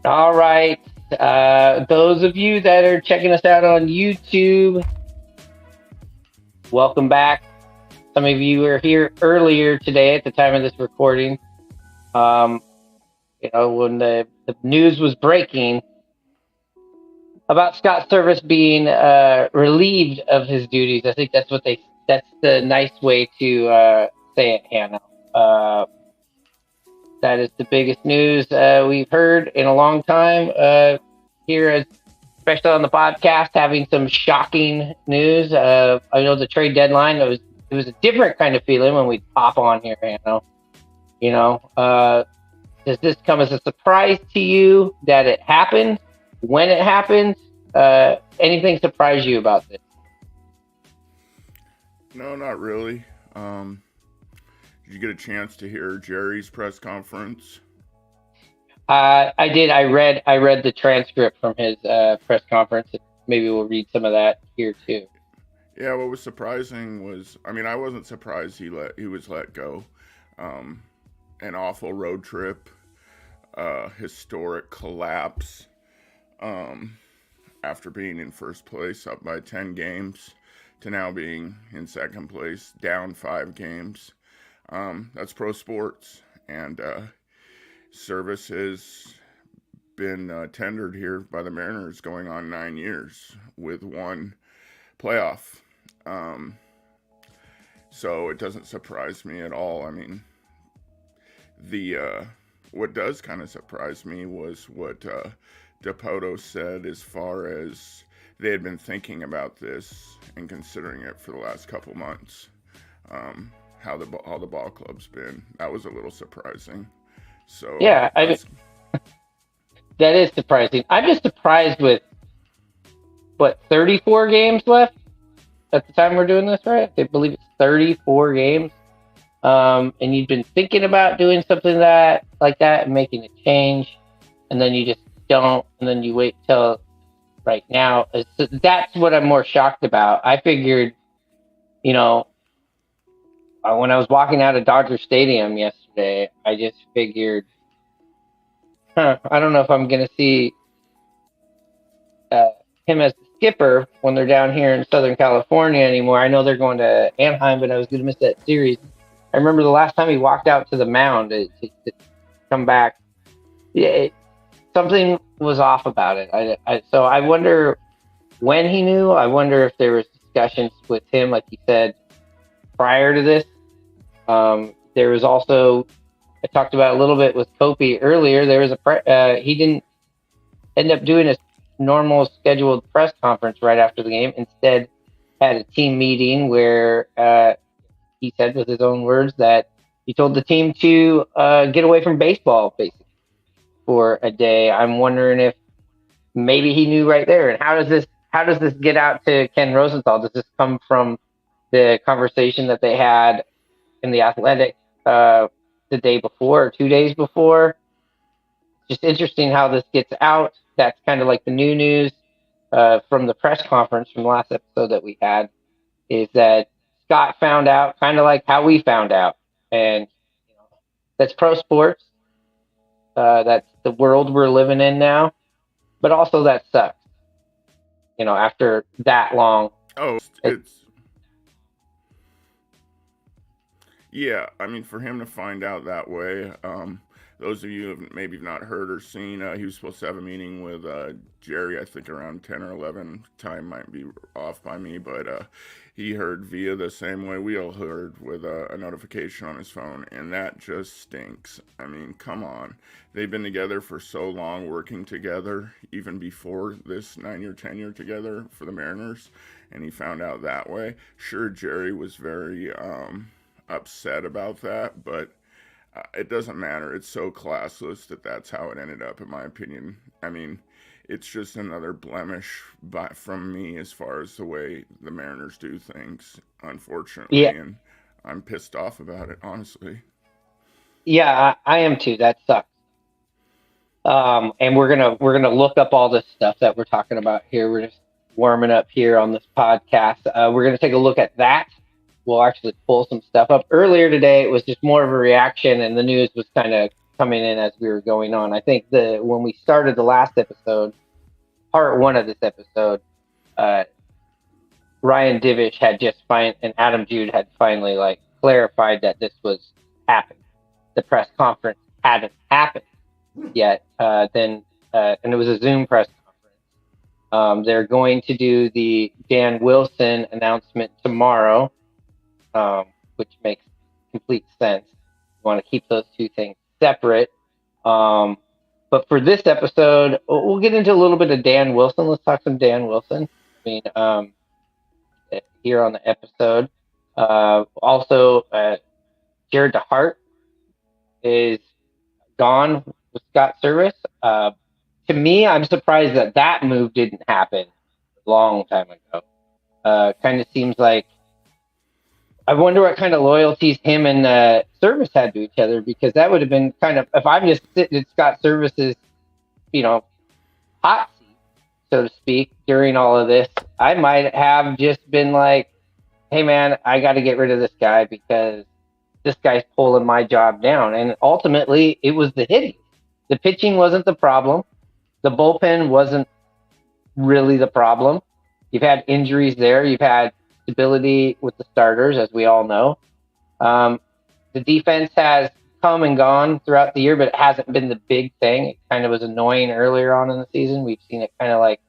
All right. Those of you that are checking us out on YouTube, welcome back. Some of you were here earlier today at the time of this recording. Um, when the news was breaking about Scott Servais being relieved of his duties. I think that's the nice way to say it, Hannah. Uh, that is the biggest news we've heard in a long time here, especially on the podcast, having some shocking news. I know the trade deadline, it was a different kind of feeling when we pop on here, Hannah. Does this come as a surprise to you that it happened? When it happened? Anything surprise you about this? No, not really. Did you get a chance to hear Jerry's press conference? I did. I read the transcript from his press conference. Maybe we'll read some of that here too. Yeah, what was surprising was, I wasn't surprised he was let go. An awful road trip, historic collapse. After being in first place, up by 10 games, to now being in second place, down 5 games. That's pro sports, and Servais has been tendered here by the Mariners going on 9 years with one playoff. So it doesn't surprise me at all. What does kind of surprise me was what Dipoto said, as far as they had been thinking about this and considering it for the last couple months. How the ball club's been. That was a little surprising. So Yeah, that is surprising. I'm just surprised with 34 games left at the time we're doing this, right? I believe it's 34 games. And you've been thinking about doing something like that and making a change, and then you just don't, and then you wait till right now. That's what I'm more shocked about. I figured, when I was walking out of Dodger Stadium yesterday, I just figured, I don't know if I'm going to see him as the skipper when they're down here in Southern California anymore. I know they're going to Anaheim, but I was going to miss that series. I remember the last time he walked out to the mound to come back. Yeah, something was off about it. So I wonder when he knew. I wonder if there was discussions with him, like he said, prior to this. There was also, I talked about a little bit with Kopi earlier. There was he didn't end up doing a normal scheduled press conference right after the game. Instead, had a team meeting where he said, with his own words, that he told the team to get away from baseball, basically, for a day. I'm wondering if maybe he knew right there. And how does this get out to Ken Rosenthal? Does this come from the conversation that they had in the Athletic the day before or 2 days before? Just interesting how this gets out. That's kind of like the new news from the press conference from the last episode that we had, is that Scott found out, kind of like how we found out. And that's pro sports. That's the world we're living in now. But also that sucks. After that long. Oh, it's yeah. For him to find out that way, those of you who have maybe not heard or seen, he was supposed to have a meeting with Jerry, I think around 10 or 11. Time might be off by me, but he heard via the same way we all heard, with a notification on his phone, and that just stinks. Come on. They've been together for so long, working together, even before this 9-year tenure together for the Mariners, and he found out that way. Sure, Jerry was very upset about that, but it doesn't matter. It's so classless that's how it ended up, in my opinion. It's just another blemish from me as far as the way the Mariners do things, unfortunately. Yeah. And I'm pissed off about it, honestly. Yeah, I am too. That sucks. And we're gonna look up all this stuff that we're talking about here. We're just warming up here on this podcast. We're gonna take a look at that. We'll actually pull some stuff up. Earlier today, it was just more of a reaction, and the news was kind of coming in as we were going on. I think the when we started the last episode, part one of this episode, uh, Ryan Divish had just and Adam Jude had finally like clarified that this was happening. The press conference hadn't happened yet. And it was a Zoom press conference. They're going to do the Dan Wilson announcement tomorrow, which makes complete sense. You want to keep those two things separate. But for this episode, we'll get into a little bit of Dan Wilson. Let's talk some Dan Wilson. I mean, here on the episode. Also, Jared DeHart is gone with Scott Servais. To me, I'm surprised that that move didn't happen a long time ago. Kind of seems like I wonder what kind of loyalties him and Servais had to each other, because that would have been kind of, if I'm just sitting at Scott Servais's, you know, hot seat, so to speak, during all of this, I might have just been like, hey man, I got to get rid of this guy because this guy's pulling my job down. And ultimately, it was the hitting. The pitching wasn't the problem. The bullpen wasn't really the problem. You've had injuries there. You've had stability with the starters, as we all know. The defense has come and gone throughout the year, but it hasn't been the big thing. It kind of was annoying earlier on in the season. We've seen it kind of like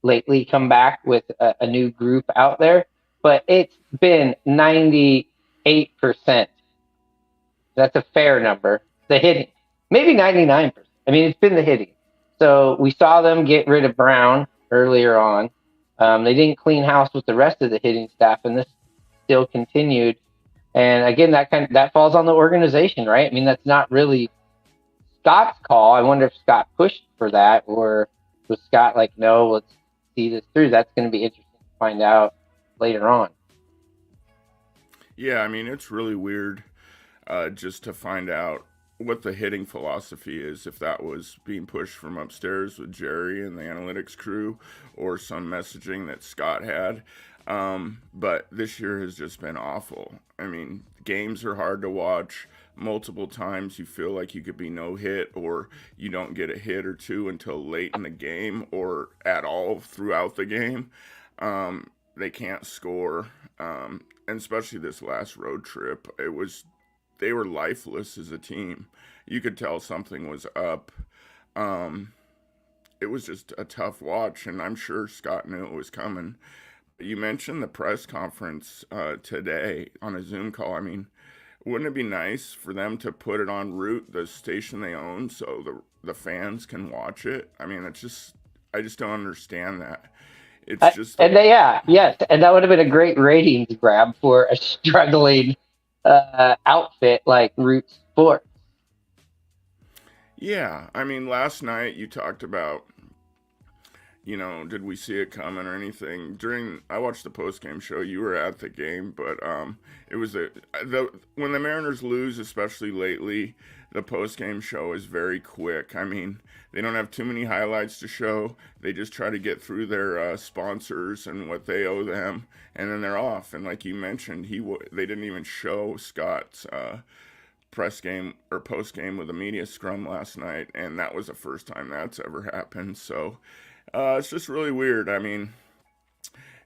lately come back with a new group out there, but it's been 98%. That's a fair number. The hitting, maybe 99%. I mean, it's been the hitting. So we saw them get rid of Brown earlier on. They didn't clean house with the rest of the hitting staff, and this still continued. And again, that falls on the organization, right? I mean, that's not really Scott's call. I wonder if Scott pushed for that, or was Scott like, no, let's see this through. That's going to be interesting to find out later on. Yeah, I mean, it's really weird just to find out what the hitting philosophy is, if that was being pushed from upstairs with Jerry and the analytics crew, or some messaging that Scott had. But this year has just been awful. I mean, games are hard to watch. Multiple times you feel like you could be no hit, or you don't get a hit or two until late in the game, or at all throughout the game. They can't score. And especially this last road trip, they were lifeless as a team. You could tell something was up. It was just a tough watch, and I'm sure Scott knew it was coming. You mentioned the press conference today on a Zoom call. I mean, wouldn't it be nice for them to put it on Root, the station they own, so the fans can watch it? I mean, I just don't understand that. It's just yes, and that would have been a great ratings grab for a struggling outfit like Root Sports. Yeah, I mean, last night you talked about, did we see it coming or anything? I watched the post game show. You were at the game, but it was when the Mariners lose, especially lately, the post game show is very quick. I mean, they don't have too many highlights to show. They just try to get through their sponsors and what they owe them, and then they're off. And like you mentioned, they didn't even show Scott's press game or post game with a media scrum last night, and that was the first time that's ever happened. So it's just really weird. I mean,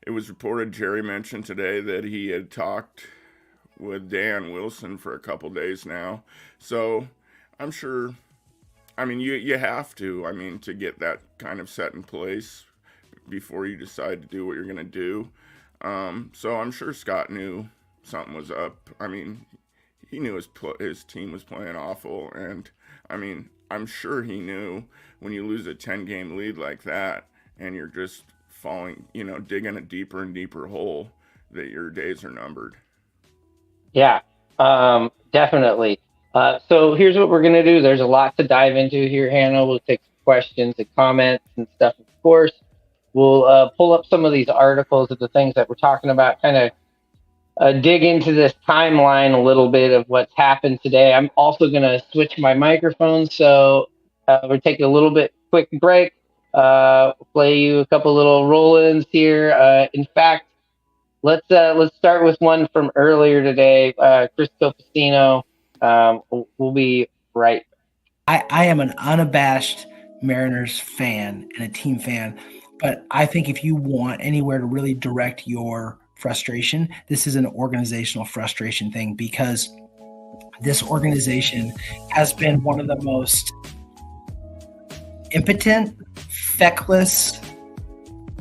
it was reported, Jerry mentioned today, that he had talked with Dan Wilson for a couple days now. So I'm sure, I mean, you have to, I mean, to get that kind of set in place before you decide to do what you're going to do. So I'm sure Scott knew something was up. I mean, he knew his team was playing awful, and I mean, I'm sure he knew when you lose a 10-game lead like that and you're just falling, digging a deeper and deeper hole, that your days are numbered. Yeah, definitely. So here's what we're going to do. There's a lot to dive into here, Hannah. We'll take some questions and comments and stuff, of course. We'll pull up some of these articles of the things that we're talking about, kind of dig into this timeline a little bit of what's happened today. I'm also going to switch my microphone, so we're taking a little bit quick break. Play you a couple little roll-ins here. In fact, let's start with one from earlier today. Chris Copacino. We'll be right back. I am an unabashed Mariners fan and a team fan, but I think if you want anywhere to really direct your frustration, this is an organizational frustration thing because this organization has been one of the most impotent, feckless,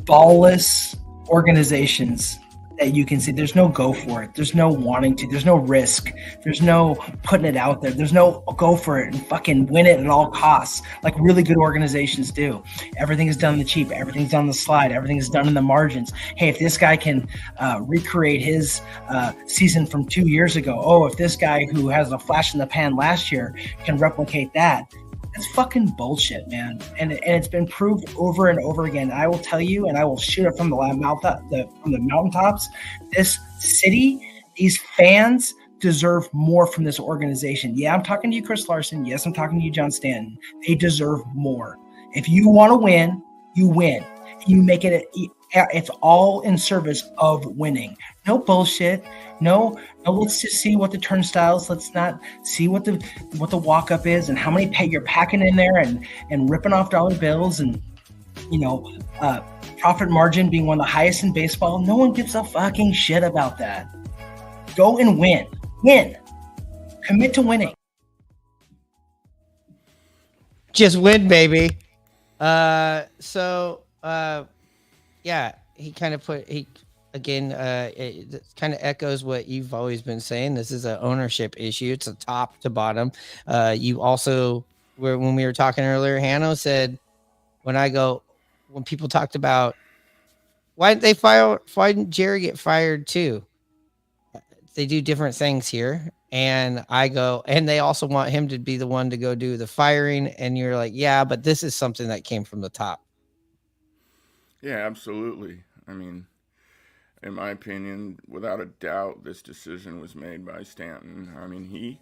ballless organizations that you can see. There's no go for it. There's no wanting to. There's no risk. There's no putting it out there. There's no go for it and fucking win it at all costs, like really good organizations do. Everything is done on the cheap. Everything's on the slide. Everything is done in the margins. Hey, if this guy can recreate his season from 2 years ago, oh, if this guy who has a flash in the pan last year can replicate that, that's fucking bullshit, man. And it's been proved over and over again. I will tell you, and I will shoot it from the mountaintops. This city, these fans deserve more from this organization. Yeah, I'm talking to you, Chris Larson. Yes, I'm talking to you, John Stanton. They deserve more. If you want to win, you win. You make it. It's all in service of winning. No bullshit. No, let's just see what the turnstiles. Let's not see what the walk up is and how many you're packing in there and ripping off dollar bills and profit margin being one of the highest in baseball. No one gives a fucking shit about that. Go and win. Win. Commit to winning. Just win, baby. Yeah, he kind of it kind of echoes what you've always been saying. This is an ownership issue. It's a top to bottom. You also, when we were talking earlier, Hanno said, when people talked about why didn't Jerry get fired too? They do different things here. And I go, and they also want him to be the one to go do the firing. And you're like, yeah, but this is something that came from the top. Yeah, absolutely. I mean, in my opinion, without a doubt, this decision was made by Stanton. I mean, he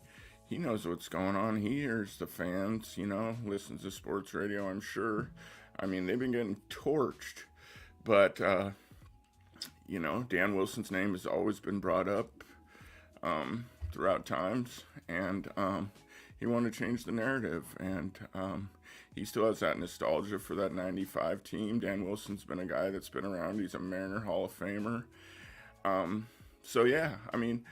knows what's going on. He hears the fans, listens to sports radio, I'm sure. I mean, they've been getting torched. But, Dan Wilson's name has always been brought up throughout times. And he wanted to change the narrative. And he still has that nostalgia for that 95 team. Dan Wilson's been a guy that's been around. He's a Mariner Hall of Famer. So, yeah, I mean,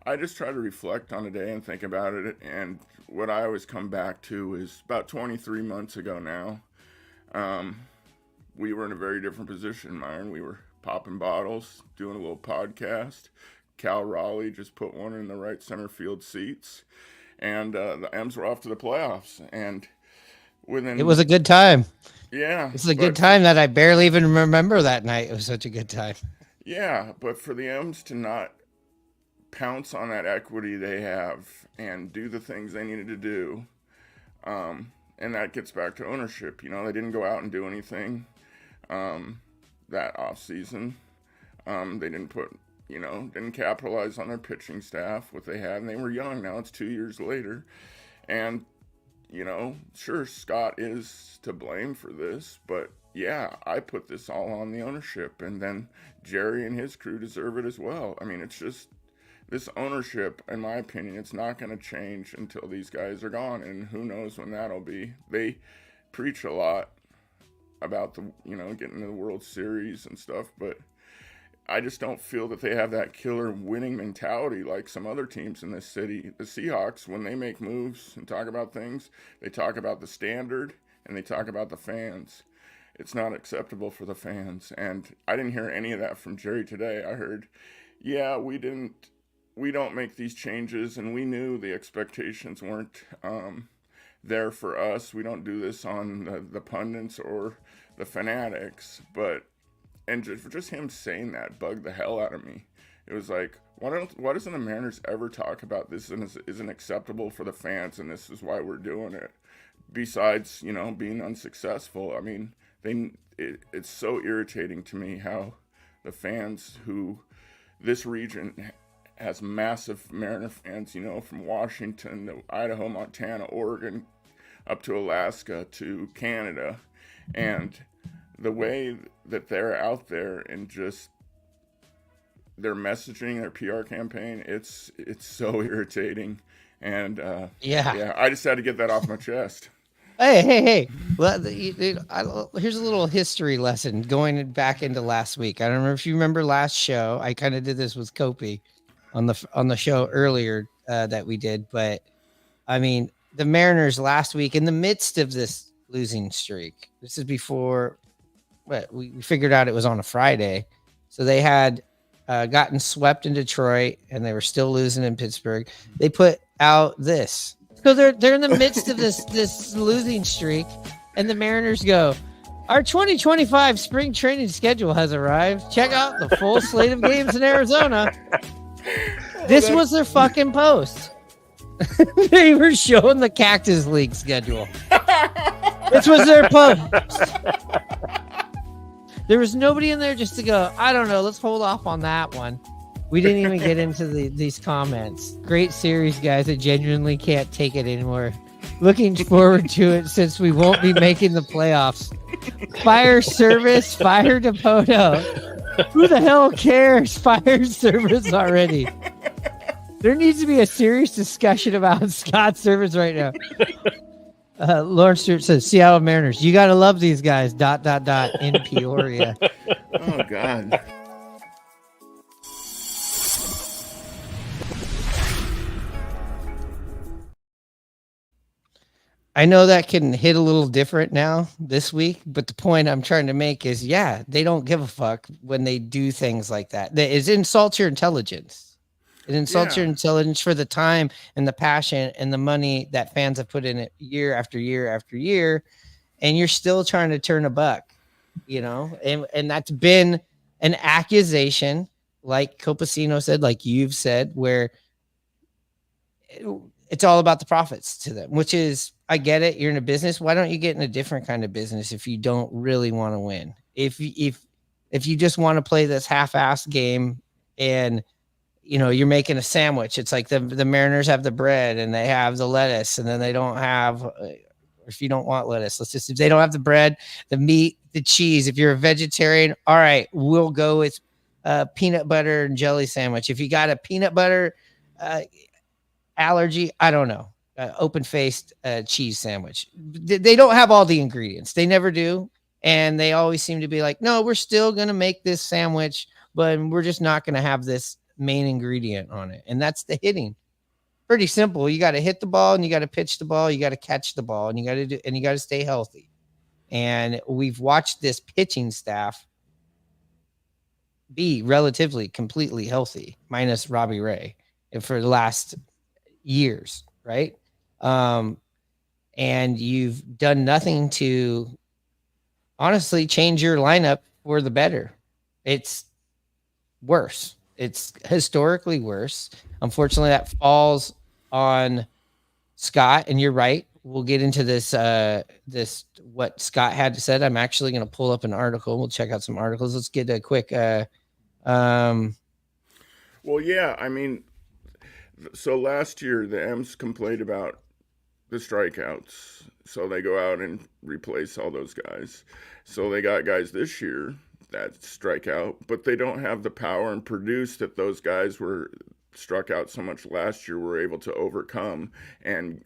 I just try to reflect on the day and think about it. And what I always come back to is about 23 months ago now, we were in a very different position, Myron. We were popping bottles, doing a little podcast. Cal Raleigh just put one in the right center field seats. And the M's were off to the playoffs. And it was a good time. Yeah. It's a good time that I barely even remember that night. It was such a good time. Yeah, but for the M's to not pounce on that equity they have and do the things they needed to do, and that gets back to ownership. They didn't go out and do anything that off season. They didn't capitalize on their pitching staff, what they had, and they were young. Now it's 2 years later, and sure, Scott is to blame for this, but yeah, I put this all on the ownership, and then Jerry and his crew deserve it as well. I mean, it's just this ownership, in my opinion, it's not going to change until these guys are gone, and who knows when that'll be. They preach a lot about getting to the World Series and stuff, but I just don't feel that they have that killer winning mentality like some other teams in this city. The Seahawks, when they make moves and talk about things, they talk about the standard and they talk about the fans. It's not acceptable for the fans. And I didn't hear any of that from Jerry today. I heard, yeah, we don't make these changes, and we knew the expectations weren't there for us. We don't do this on the pundits or the fanatics, and just him saying that bugged the hell out of me. It was like, why doesn't the Mariners ever talk about this isn't acceptable for the fans, and this is why we're doing it? Besides, being unsuccessful. I mean, it's so irritating to me how the fans this region has massive Mariner fans, from Washington to Idaho, Montana, Oregon, up to Alaska to Canada, and the way that they're out there and just their messaging, their PR campaign, it's so irritating. And Yeah. I just had to get that off my chest. Hey. Well, here's a little history lesson going back into last week. I don't know if you remember last show. I kind of did this with Kopi on the show earlier that we did, but I mean, the Mariners last week in the midst of this losing streak. This is before we figured out it was on a Friday, so they had gotten swept in Detroit and they were still losing in Pittsburgh. They put out this. So they're in the midst of this losing streak, and the Mariners go, "Our 2025 spring training schedule has arrived. Check out the full slate of games in Arizona." This was their fucking post. They were showing the Cactus League schedule. This was their post. There was nobody in there just to go, I don't know, let's hold off on that one. We didn't even get into these comments. Great series, guys. I genuinely can't take it anymore. Looking forward to it since we won't be making the playoffs. Fire Servais, fire Dipoto. Who the hell cares? Fire Servais already. There needs to be a serious discussion about Scott Servais right now. Lauren Stewart says, Seattle Mariners, you got to love these guys, ... in Peoria. Oh, God. I know that can hit a little different now this week, but the point I'm trying to make is, yeah, they don't give a fuck when they do things like that. It insults your intelligence. It insults your intelligence for the time and the passion and the money that fans have put in it year after year after year, and you're still trying to turn a buck, and that's been an accusation, like Copacino said, like you've said, where it's all about the profits to them, which is, I get it. You're in a business. Why don't you get in a different kind of business if you don't really want to win? If you just want to play this half-assed game and you're making a sandwich, it's like the Mariners have the bread and they have the lettuce, and then they don't have, or if you don't want lettuce, if they don't have the bread, the meat, the cheese. If you're a vegetarian, all right, we'll go with peanut butter and jelly sandwich. If you got a peanut butter allergy, I don't know, open-faced cheese sandwich. They don't have all the ingredients. They never do. And they always seem to be like, no, we're still going to make this sandwich, but we're just not going to have this main ingredient on it. And that's the hitting. Pretty simple. You got to hit the ball, and you got to pitch the ball. You got to catch the ball, and you got to stay healthy. And we've watched this pitching staff be relatively completely healthy, minus Robbie Ray, for the last years, right? And you've done nothing to honestly change your lineup for the better. It's worse. It's historically worse. Unfortunately, that falls on Scott, and you're right. We'll get into this what Scott had to say. I'm actually going to pull up an article. We'll check out some articles. Let's get a quick Well, yeah, I mean, so last year the M's complained about the strikeouts, so they go out and replace all those guys. So they got guys this year that strike out, but they don't have the power and produce that those guys were struck out so much last year were able to overcome and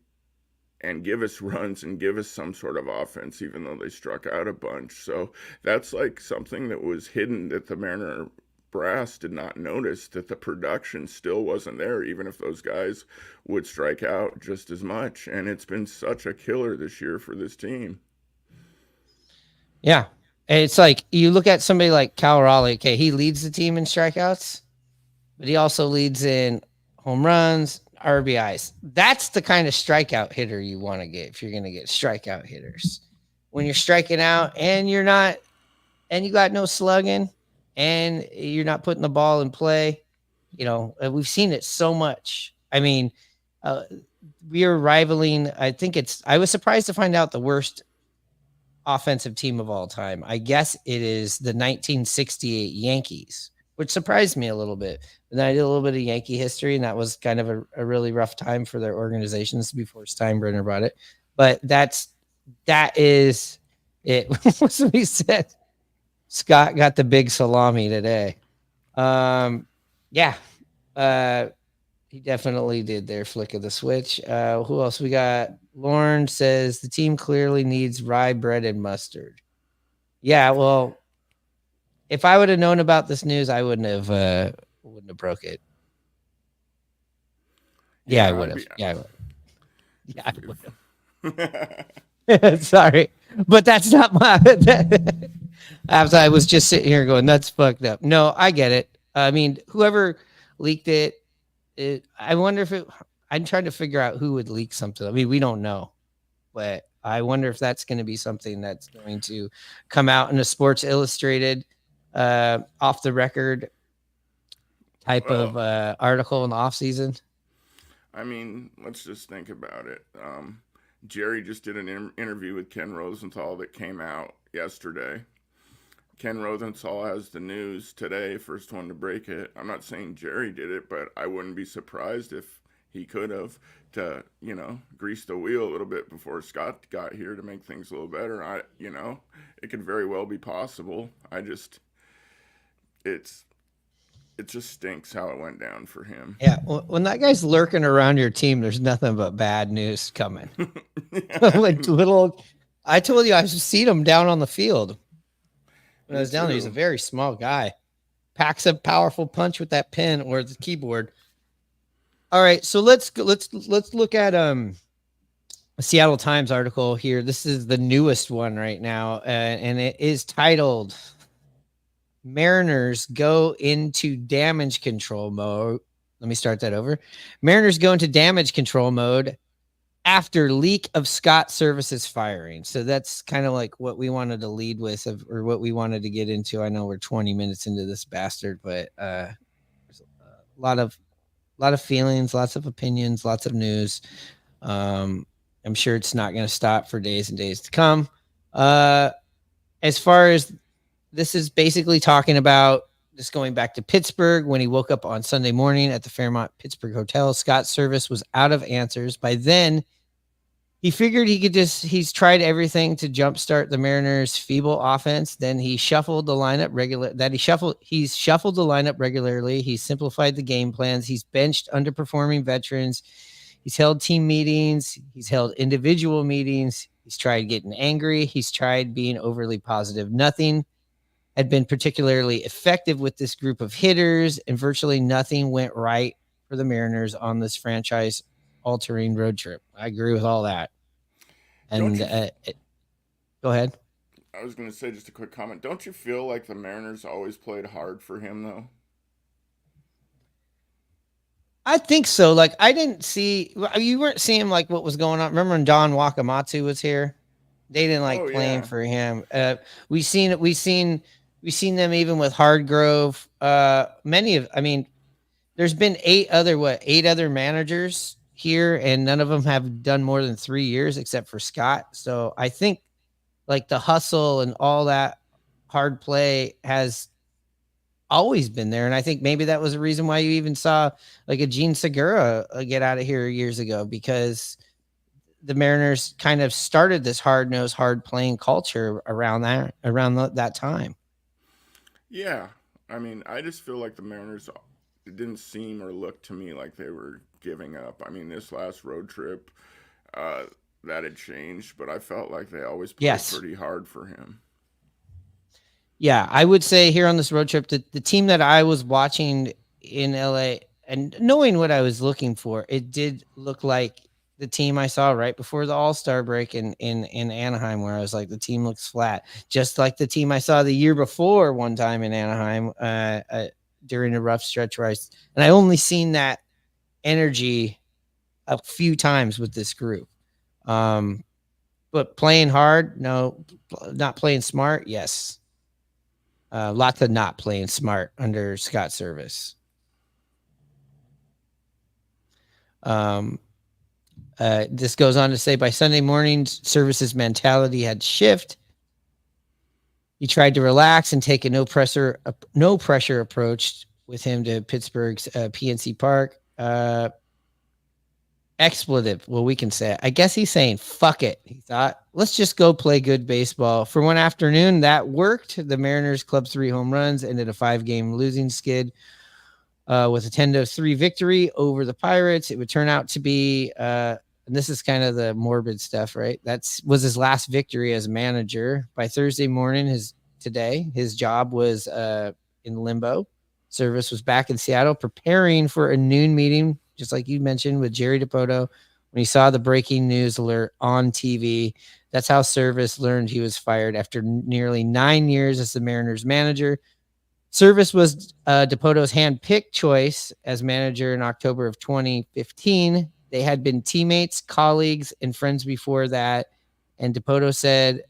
give us runs and give us some sort of offense, even though they struck out a bunch. So that's like something that was hidden that the Mariner brass did not notice, that the production still wasn't there, even if those guys would strike out just as much. And it's been such a killer this year for this team. Yeah. It's like you look at somebody like Cal Raleigh. Okay, he leads the team in strikeouts, but he also leads in home runs, RBIs. That's the kind of strikeout hitter you want to get if you're going to get strikeout hitters. When you're striking out and you got no slugging and you're not putting the ball in play, we've seen it so much. I mean, we are rivaling. I was surprised to find out the worst offensive team of all time. I guess it is the 1968 Yankees, which surprised me a little bit. And then I did a little bit of Yankee history, and that was kind of a really rough time for their organizations before Steinbrenner brought it. But that is it. Somebody said Scott got the big salami today. He He definitely did their flick of the switch. Who else we got? Lauren says the team clearly needs rye bread and mustard. Yeah, well, if I would have known about this news, I wouldn't have broke it. Yeah, I would have. Yeah, I would. Yeah, I would have. Sorry, but that's not my. As I was just sitting here going, that's fucked up. No, I get it. I mean, whoever leaked it, I wonder if it. I'm trying to figure out who would leak something. I mean, we don't know, but I wonder if that's going to be something that's going to come out in a Sports Illustrated, off the record type of article in the off season. I mean, let's just think about it. Jerry just did an interview with Ken Rosenthal that came out yesterday. Ken Rosenthal has the news today, first one to break it. I'm not saying Jerry did it, but I wouldn't be surprised if he could have to, grease the wheel a little bit before Scott got here to make things a little better. It could very well be possible. It just stinks how it went down for him. Yeah, when that guy's lurking around your team, there's nothing but bad news coming. Like I told you I've seen him down on the field. When I was down there, he's a very small guy. Packs a powerful punch with that pen or the keyboard. All right, so let's look at a Seattle Times article here. This is the newest one right now, and it is titled Mariners go into damage control mode. Let me start that over. Mariners go into damage control mode after leak of Scott Servais' firing. So that's kind of like what we wanted to lead with, or what we wanted to get into. I know we're 20 minutes into this bastard, but there's a lot of feelings, lots of opinions, lots of news. I'm sure it's not going to stop for days and days to come. As far as this is basically talking about just going back to Pittsburgh when he woke up on Sunday morning at the Fairmont Pittsburgh Hotel. Scott Servais was out of answers. By then, he figured he's tried everything to jumpstart the Mariners' feeble offense. Then he shuffled the lineup He's shuffled the lineup regularly. He's simplified the game plans. He's benched underperforming veterans. He's held team meetings. He's held individual meetings. He's tried getting angry. He's tried being overly positive. Nothing had been particularly effective with this group of hitters, and virtually nothing went right for the Mariners on this franchise-altering road trip. I agree with all that. And go ahead. I was going to say just a quick comment. Don't you feel like the Mariners always played hard for him, though? I think so. Like, you weren't seeing like what was going on. Remember when Don Wakamatsu was here? They didn't like playing for him. We've seen them even with Hardgrove. There's been eight other managers here, and none of them have done more than 3 years except for Scott. So I think like the hustle and all that hard play has always been there. And I think maybe that was the reason why you even saw like a Gene Segura get out of here years ago, because the Mariners kind of started this hard-nosed, hard-playing culture around that time. Yeah. I mean, I just feel like the Mariners, it didn't seem or look to me like they were giving up. I mean, this last road trip, that had changed, but I felt like they always played pretty hard for him. Yeah, I would say here on this road trip, the team that I was watching in LA and knowing what I was looking for, it did look like the team I saw right before the All-Star break in Anaheim, where I was like, the team looks flat. Just like the team I saw the year before one time in Anaheim during a rough stretch where I only seen that energy a few times with this group. But playing hard, no. Not playing smart, yes. Lots of not playing smart under Scott Servais. This goes on to say, by Sunday morning, Servais' mentality had shifted. He tried to relax and take a no pressure approach with him to Pittsburgh's PNC Park. Expletive. Well, we can say it. I guess he's saying, fuck it. He thought, let's just go play good baseball. For one afternoon, that worked. The Mariners clubbed 3 home runs, ended a 5-game losing skid. with a 10-3 victory over the Pirates. It would turn out to be, and this is kind of the morbid stuff, right? Was his last victory as manager. By Thursday morning, his job was in limbo. Servais was back in Seattle preparing for a noon meeting, just like you mentioned, with Jerry Dipoto when he saw the breaking news alert on TV. That's how Servais learned he was fired after nearly 9 years as the Mariners manager. Servais was Dipoto's hand-picked choice as manager in October of 2015. They had been teammates, colleagues, and friends before that. And Dipoto said,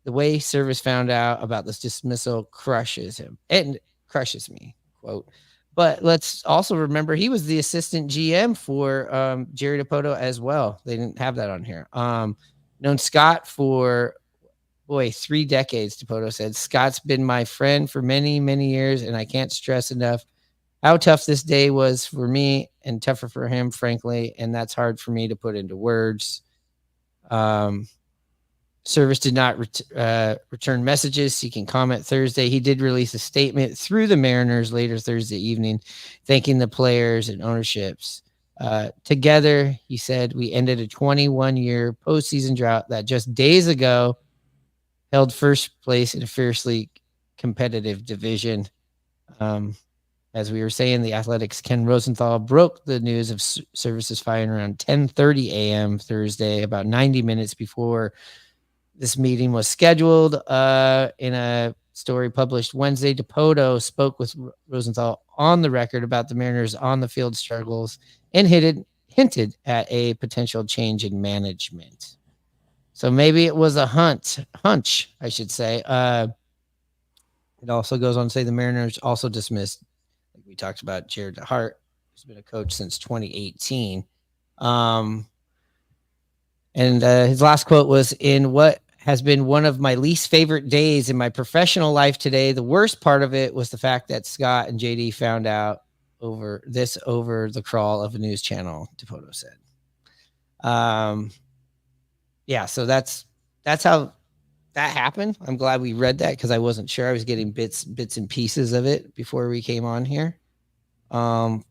the way Servais found out about this dismissal crushes him and crushes me, quote. But let's also remember he was the assistant GM for Jerry Dipoto as well. They didn't have that on here. Known Scott for 3 decades, Dipoto said. Scott's been my friend for many, many years, and I can't stress enough how tough this day was for me and tougher for him, frankly, and that's hard for me to put into words. Servais did not return messages seeking comment Thursday. He did release a statement through the Mariners later Thursday evening, thanking the players and ownerships. Together, he said, we ended a 21-year postseason drought that just days ago held first place in a fiercely competitive division. As we were saying, the Athletics' Ken Rosenthal broke the news of Servais's firing around 10:30 a.m. Thursday, about 90 minutes before this meeting was scheduled. In a story published Wednesday, Dipoto spoke with Rosenthal on the record about the Mariners' on-the-field struggles and hinted at a potential change in management. So maybe it was a hunch, I should say. It also goes on to say the Mariners also dismissed, like we talked about, Jared DeHart, who's been a coach since 2018. And his last quote was, in what has been one of my least favorite days in my professional life today, the worst part of it was the fact that Scott and JD found out over the crawl of a news channel, Dipoto said. Yeah, so that's how that happened. I'm glad we read that because I wasn't sure. I was getting bits and pieces of it before we came on here. But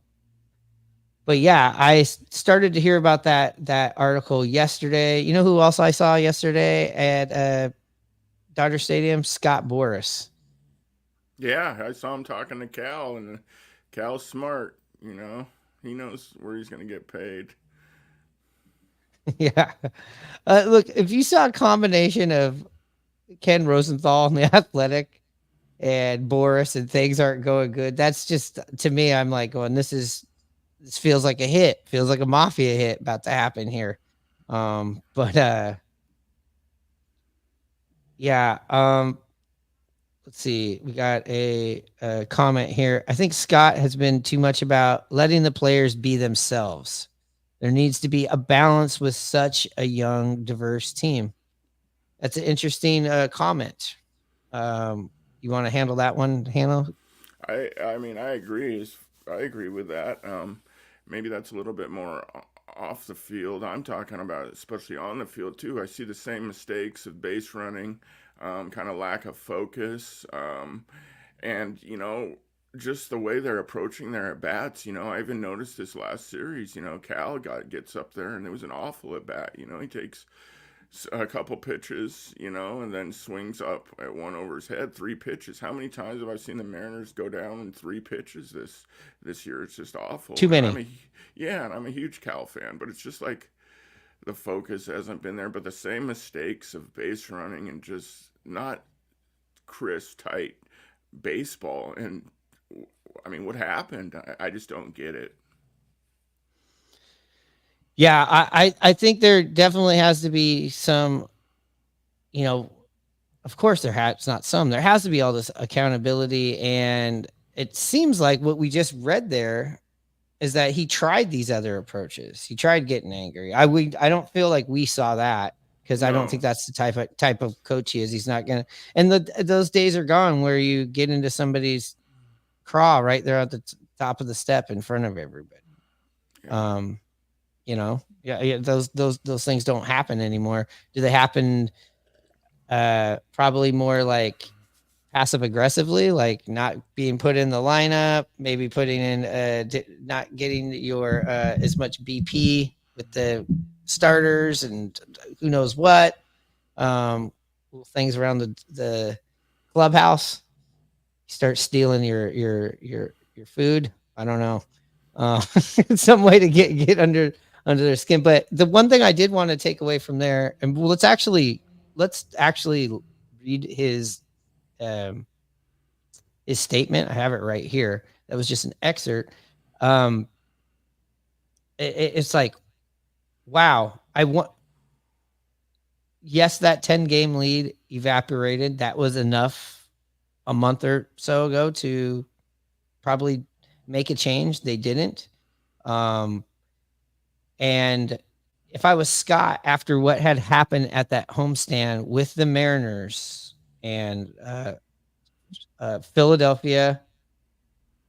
yeah, I started to hear about that article yesterday. You know who else I saw yesterday at Dodger Stadium? Scott Boras. Yeah, I saw him talking to Cal, and Cal's smart. He knows where he's going to get paid. Yeah. Look, if you saw a combination of Ken Rosenthal and the Athletic and Boras and things aren't going good, that's just, to me, I'm like going, this feels like a hit, feels like a mafia hit about to happen here. Yeah. Let's see. We got a comment here. I think Scott has been too much about letting the players be themselves. There needs to be a balance with such a young, diverse team. That's an interesting comment. You want to handle that one, Hannah? I mean, I agree. I agree with that. Maybe that's a little bit more off the field. I'm talking about, especially on the field too. I see the same mistakes of base running, kind of lack of focus, and just the way they're approaching their at bats. I even noticed this last series. Cal gets up there and it was an awful at bat. He takes a couple pitches, and then swings up at one over his head. 3 pitches. How many times have I seen the Mariners go down in 3 pitches this year? It's just awful. Too many. And I'm a huge Cal fan, but it's just like the focus hasn't been there. But the same mistakes of base running and just not crisp, tight baseball. And I mean, what happened? I just don't get it. Yeah, I think there definitely has to be some, of course there has to be all this accountability. And it seems like what we just read there is that he tried these other approaches. He tried getting angry. I don't feel like we saw that because I don't think that's the type of coach he is. He's not going to, and those days are gone where you get into somebody's craw right there at the top of the step in front of everybody. Yeah. Those things don't happen anymore. Do they happen? Probably more like passive aggressively, like not being put in the lineup, maybe putting in not getting your as much BP with the starters and who knows what, little things around the clubhouse. You start stealing your food. I don't know. Some way to get under their skin. But the one thing I did want to take away from there, and let's actually read his statement. I have it right here. That was just an excerpt. It's like, wow, yes, that 10-game lead evaporated. That was enough a month or so ago to probably make a change. They didn't. And if I was Scott, after what had happened at that homestand with the Mariners and Philadelphia,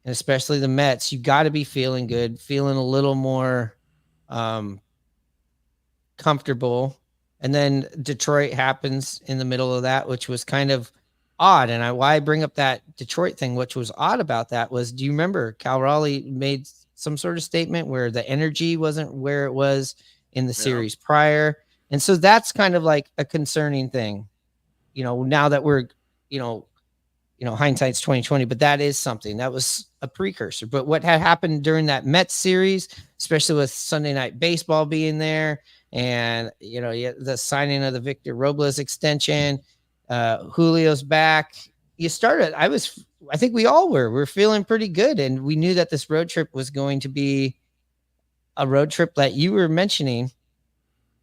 and especially the Mets, you got to be feeling good, feeling a little more comfortable. And then Detroit happens in the middle of that, which was kind of odd. And why I bring up that Detroit thing, which was odd about that was, do you remember Cal Raleigh made some sort of statement where the energy wasn't where it was in the series prior? And so that's kind of like a concerning thing, now that we're, hindsight's 2020, but that is something that was a precursor. But what had happened during that Mets series, especially with Sunday Night Baseball being there, and the signing of the Victor Robles extension, Julio's back. I think we all we're feeling pretty good, and we knew that this road trip was going to be a road trip that you were mentioning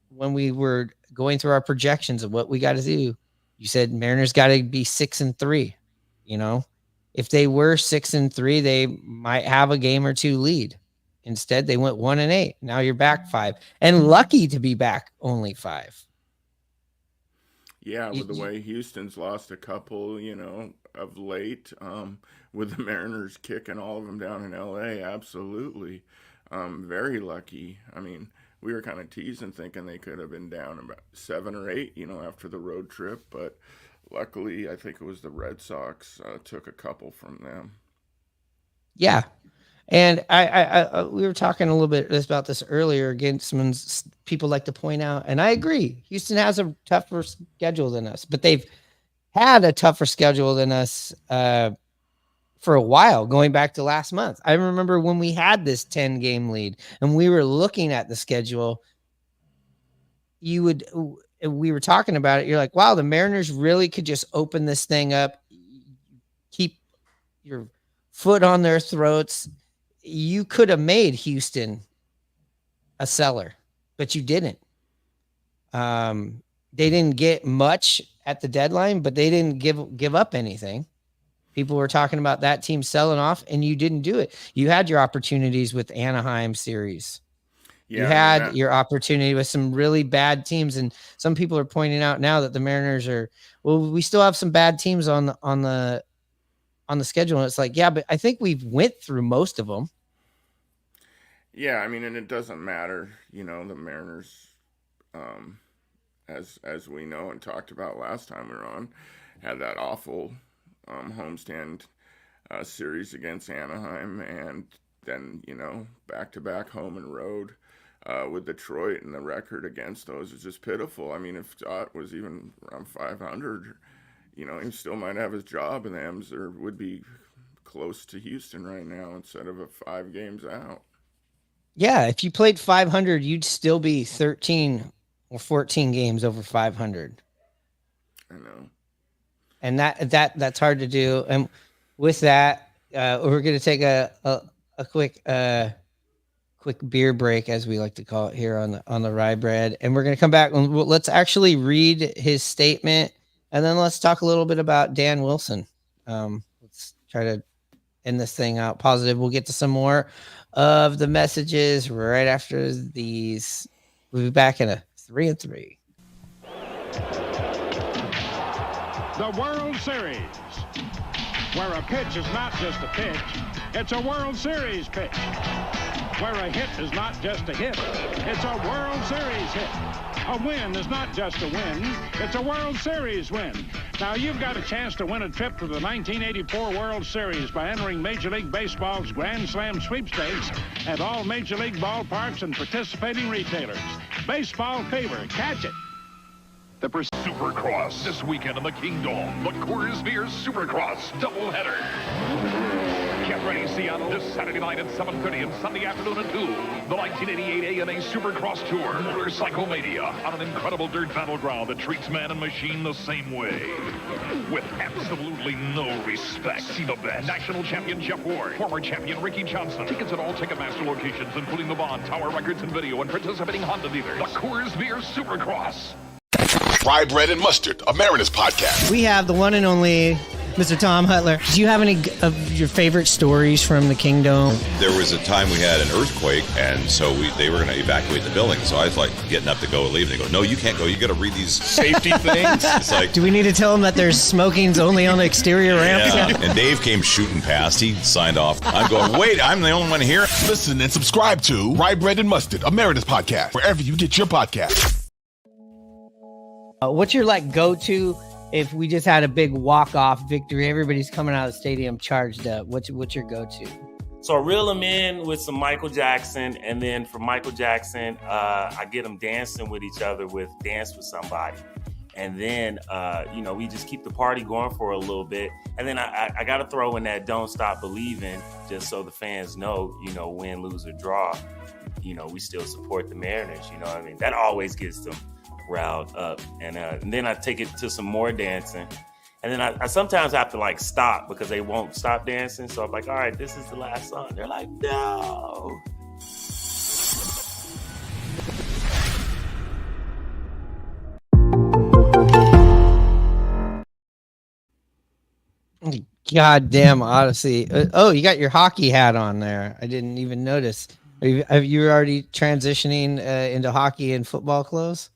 when we were going through our projections of what we got to do. You said Mariners got to be 6-3. If they were 6-3, they might have a game or two lead. Instead, they went 1-8. Now you're back 5, and lucky to be back only 5. Yeah, with the way Houston's lost a couple, of late, with the Mariners kicking all of them down in LA, absolutely. Very lucky. I mean, we were kind of teasing, thinking they could have been down about 7 or 8, after the road trip, but luckily, I think it was the Red Sox took a couple from them. Yeah. And I we were talking a little bit about this earlier. Again, some people like to point out, and I agree, Houston has a tougher schedule than us, but they've had a tougher schedule than us for a while, going back to last month. I remember when we had this 10-game lead and we were looking at the schedule, we were talking about it. You're like, wow, the Mariners really could just open this thing up, keep your foot on their throats. You could have made Houston a seller, but you didn't. They didn't get much at the deadline, but they didn't give up anything. People were talking about that team selling off, and you didn't do it. You had your opportunities with Anaheim series. Yeah, you had your opportunity with some really bad teams, and some people are pointing out now that the Mariners we still have some bad teams on the schedule. And it's like, yeah, but I think we've went through most of them. Yeah, I mean, and it doesn't matter, the Mariners, as we know and talked about last time we were on, had that awful homestand series against Anaheim, and then, back-to-back home and road with Detroit, and the record against those is just pitiful. I mean, if Scott was even around 500, he still might have his job, and the M's would be close to Houston right now instead of 5 games out. Yeah, if you played 500, you'd still be 13 or 14 games over 500. I know. And that's hard to do. And with that, we're going to take a quick beer break, as we like to call it here on the Rye Bread, and we're going to come back. Let's actually read his statement, and then let's talk a little bit about Dan Wilson. Let's try to end this thing out positive. We'll get to some more of the messages right after these. We'll be back in a 3-3. The World Series, where a pitch is not just a pitch, it's a World Series pitch. Where a hit is not just a hit, it's a World Series hit. A win is not just a win, it's a World Series win. Now, you've got a chance to win a trip to the 1984 World Series by entering Major League Baseball's Grand Slam sweepstakes at all Major League ballparks and participating retailers. Baseball fever. Catch it. The Supercross this weekend in the Kingdom. The Coors Beer Supercross doubleheader. Get ready, Seattle, this Saturday night at 7:30 and Sunday afternoon at 2. The 1988 AMA Supercross Tour, Motorcycle Mania, on an incredible dirt battleground that treats man and machine the same way. With absolutely no respect. See the best. National champion Jeff Ward, former champion Ricky Johnson. Tickets at all Ticketmaster locations, including the Bond, Tower Records, and Video, and participating Honda dealers. The Coors Beer Supercross. Rye Bread and Mustard, a Mariners podcast. We have the one and only Mr. Tom Hutler. Do you have any of your favorite stories from the Kingdom? There was a time we had an earthquake, and so they were going to evacuate the building. So I was like getting up to go leave, and they go, "No, you can't go. You got to read these safety things." It's like, do we need to tell them that there's smoking's only on the exterior ramps? Yeah. And Dave came shooting past. He signed off. I'm going, wait, I'm the only one here. Listen and subscribe to Rye Bread and Mustard, a Mariners podcast, wherever you get your podcasts. What's your go-to if we just had a big walk-off victory? Everybody's coming out of the stadium charged up. What's your go-to? So I reel them in with some Michael Jackson, and then for Michael Jackson, I get them dancing with each other with Dance With Somebody. And then, we just keep the party going for a little bit. And then I got to throw in that Don't Stop Believing, just so the fans know, win, lose, or draw, we still support the Mariners. You know what I mean? That always gets them riled up. And then I take it to some more dancing. And then I sometimes have to stop because they won't stop dancing. So I'm like, all right, this is the last song. They're like, no. Goddamn Odyssey. Oh, you got your hockey hat on there. I didn't even notice. Have you already transitioning into hockey and football clothes?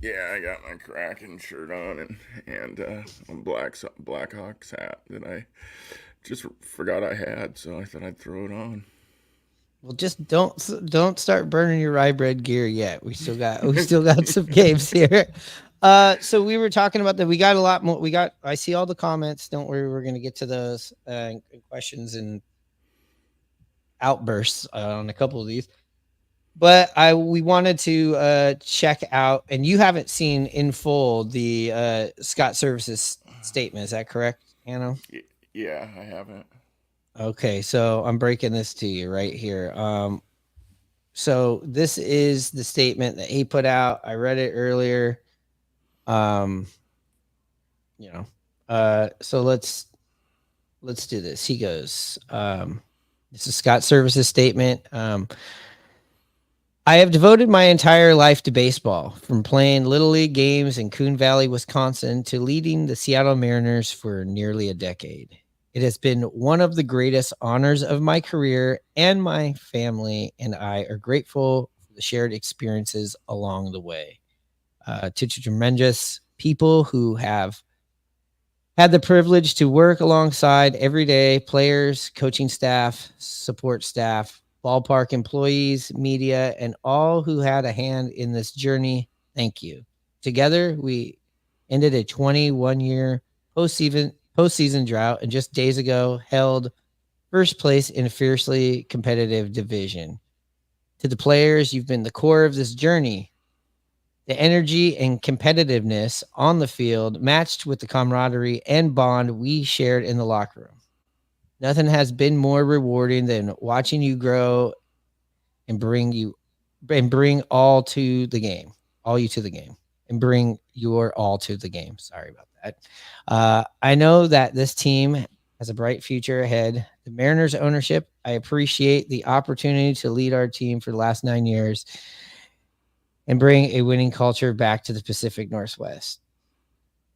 Yeah, I got my Kraken shirt on and a Blackhawks hat that I just forgot I had, so I thought I'd throw it on. Well, just don't start burning your rye bread gear yet. We still got some games here. So we were talking about that. We got a lot more. I see all the comments. Don't worry, we're gonna get to those questions and outbursts on a couple of these. But we wanted to check out, and you haven't seen in full the Scott Servais' statement. Is that correct, Hanno? Yeah, I haven't. Okay, so I'm breaking this to you right here. So this is the statement that he put out. I read it earlier. So let's do this. He goes, this is Scott Servais' statement. I have devoted my entire life to baseball, from playing Little League games in Coon Valley, Wisconsin, to leading the Seattle Mariners for nearly a decade. It has been one of the greatest honors of my career, and my family and I are grateful for the shared experiences along the way. To tremendous people who have had the privilege to work alongside every day, players, coaching staff, support staff, ballpark employees, media, and all who had a hand in this journey, thank you. Together, we ended a 21-year postseason drought, and just days ago held first place in a fiercely competitive division. To the players, you've been the core of this journey. The energy and competitiveness on the field matched with the camaraderie and bond we shared in the locker room. Nothing has been more rewarding than watching you grow and bring all to the game, and bring your all to the game. Sorry about that. I know that this team has a bright future ahead. The Mariners ownership, I appreciate the opportunity to lead our team for the last 9 years and bring a winning culture back to the Pacific Northwest.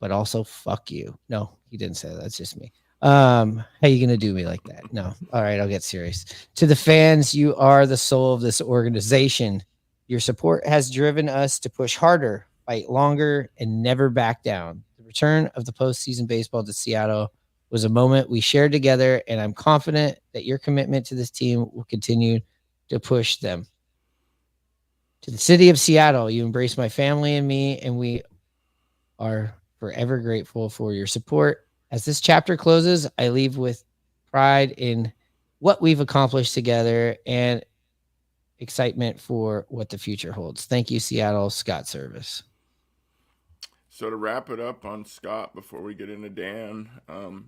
But also, fuck you. No, he didn't say that. That's just me. How you gonna do me like that? No. All right, I'll get serious. To the fans, you are the soul of this organization. Your support has driven us to push harder, fight longer, and never back down. The return of the postseason baseball to Seattle was a moment we shared together, and I'm confident that your commitment to this team will continue to push them. To the city of Seattle, you embrace my family and me, and we are forever grateful for your support. As this chapter closes, I leave with pride in what we've accomplished together and excitement for what the future holds. Thank you, Seattle. Scott Servais. So to wrap it up on Scott before we get into Dan,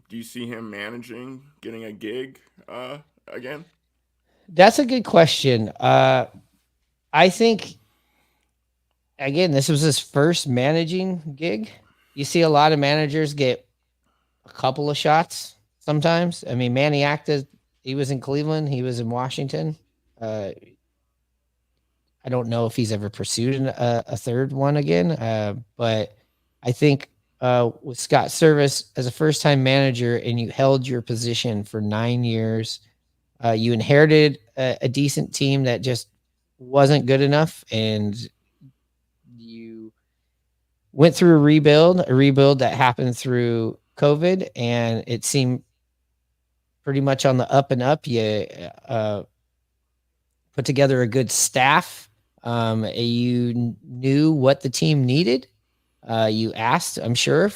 do you see him managing, getting a gig again? That's a good question. I think, again, this was his first managing gig. You see a lot of managers get a couple of shots sometimes. I mean, Manny Acta, he was in Cleveland, he was in Washington. I don't know if he's ever pursued a third one again, but I think with Scott Servais as a first-time manager, and you held your position for 9 years, you inherited a decent team that just wasn't good enough, and you went through a rebuild that happened through COVID, and it seemed pretty much on the up and up. You put together a good staff. You knew what the team needed. You asked, I'm sure,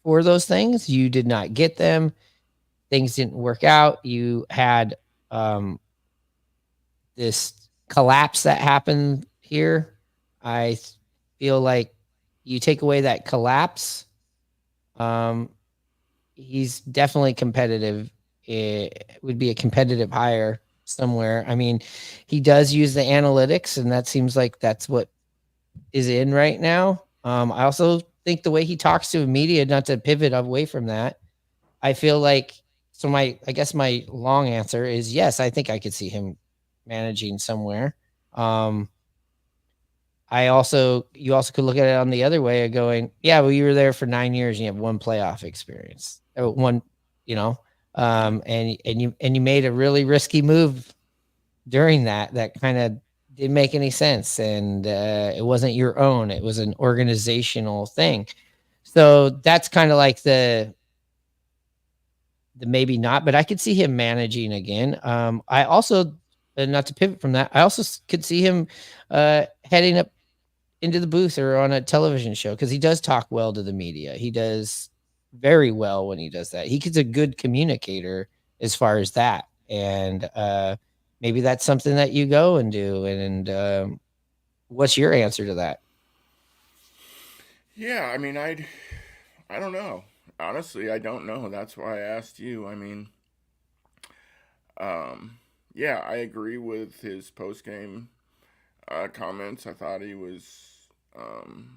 for those things. You did not get them. Things didn't work out. You had this collapse that happened here. I feel like you take away that collapse, he's definitely competitive. It would be a competitive hire somewhere. I mean, he does use the analytics, and that seems like that's what is in right now. I also think the way he talks to media, not to pivot away from that, I feel like, so I guess my long answer is yes, I think I could see him managing somewhere. You also could look at it on the other way of going, yeah, well, you were there for 9 years and you have one playoff experience, and you made a really risky move during that kind of didn't make any sense, and it wasn't your own; it was an organizational thing. So that's kind of like the maybe not, but I could see him managing again. I also, not to pivot from that, I also could see him heading up into the booth or on a television show, because he does talk well to the media. He does very well when he does that. He's a good communicator as far as that. And maybe that's something that you go and do. And what's your answer to that? Yeah, I mean, I don't know. Honestly, I don't know. That's why I asked you. I mean, yeah, I agree with his post-game comments. I thought he was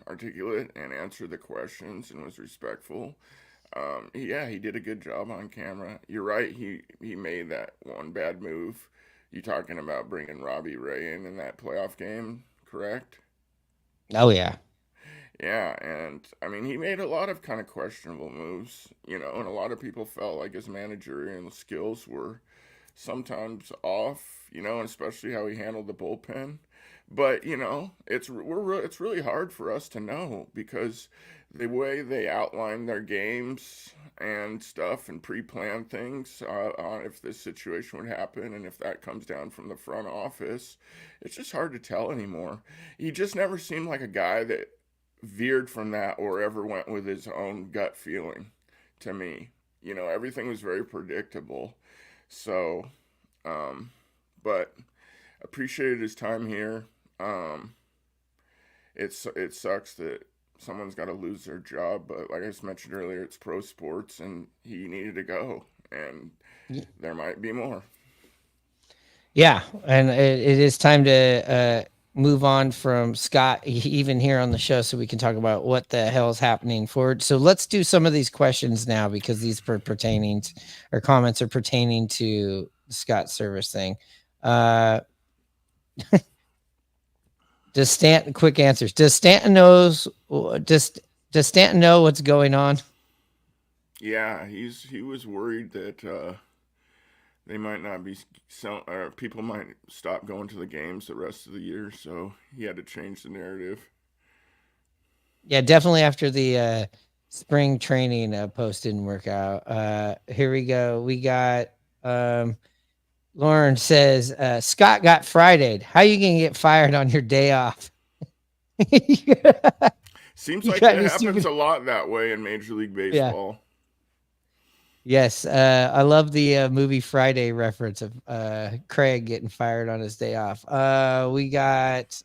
articulate and answered the questions and was respectful. Yeah, he did a good job on camera. You're right. He made that one bad move. You talking about bringing Robbie Ray in that playoff game, correct? Oh, yeah. Yeah, and I mean, he made a lot of kind of questionable moves, and a lot of people felt like his managerial skills were sometimes off, and especially how he handled the bullpen. But it's really hard for us to know, because the way they outline their games and stuff and pre-plan things on if this situation would happen, and if that comes down from the front office, it's just hard to tell anymore. He just never seemed like a guy that veered from that or ever went with his own gut feeling to me. Everything was very predictable. So, but appreciated his time here. It sucks that someone's got to lose their job, but like I just mentioned earlier, it's pro sports, and he needed to go, and there might be more. Yeah, and it is time to move on from Scott, even here on the show, so we can talk about what the hell is happening forward. So let's do some of these questions now, because these comments are pertaining to the Scott Servais thing. Does Stanton, quick answers. Does Stanton know what's going on? Yeah, he was worried that they might not be people might stop going to the games the rest of the year, so he had to change the narrative. Yeah, definitely after the spring training post didn't work out. Here we go. We got Lauren says, Scott got Friday'd. How you gonna get fired on your day off? Seems You like got that me happens stupid. a lot that way in Major League Yeah. Baseball. Yes, I love the movie Friday reference of Craig getting fired on his day off. We got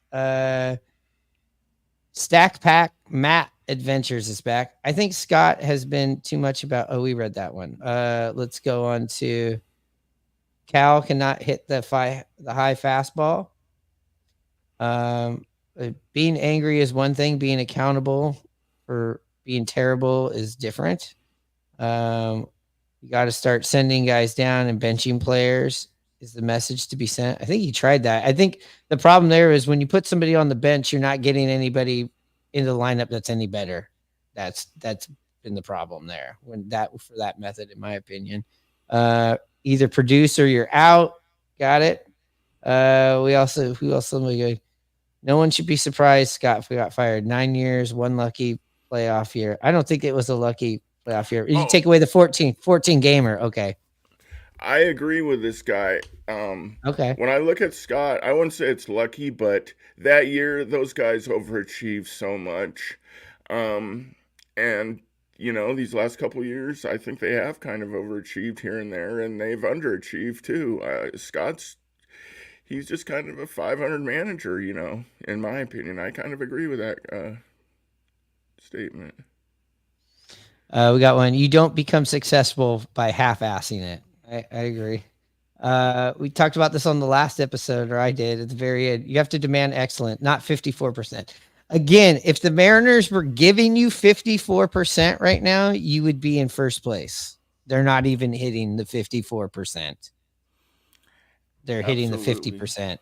Stack Pack Matt Adventures is back. I think Scott has been too much about. Oh, we read that one. Let's go on to Cal cannot hit the high fastball. Being angry is one thing. Being accountable for being terrible is different. You got to start sending guys down and benching players is the message to be sent. I think he tried that. I think the problem there is when you put somebody on the bench, you're not getting anybody into the lineup that's any better. That's been the problem there for that method, in my opinion. Either produce or you're out. Got it. Who else? No one should be surprised, Scott, if we got fired. 9 years, one lucky playoff year. I don't think it was a lucky playoff year. You take away the 14 gamer. Okay. I agree with this guy. Okay. When I look at Scott, I wouldn't say it's lucky, but that year, those guys overachieved so much. And, these last couple years, I think they have kind of overachieved here and there, and they've underachieved too. He's just kind of a 500 manager, in my opinion. I kind of agree with that statement. We got one. You don't become successful by half-assing it. I agree. We talked about this on the last episode, or I did at the very end. You have to demand excellent, not 54%. Again, if the Mariners were giving you 54% right now, you would be in first place. They're not even hitting the 54%. They're hitting the 50%.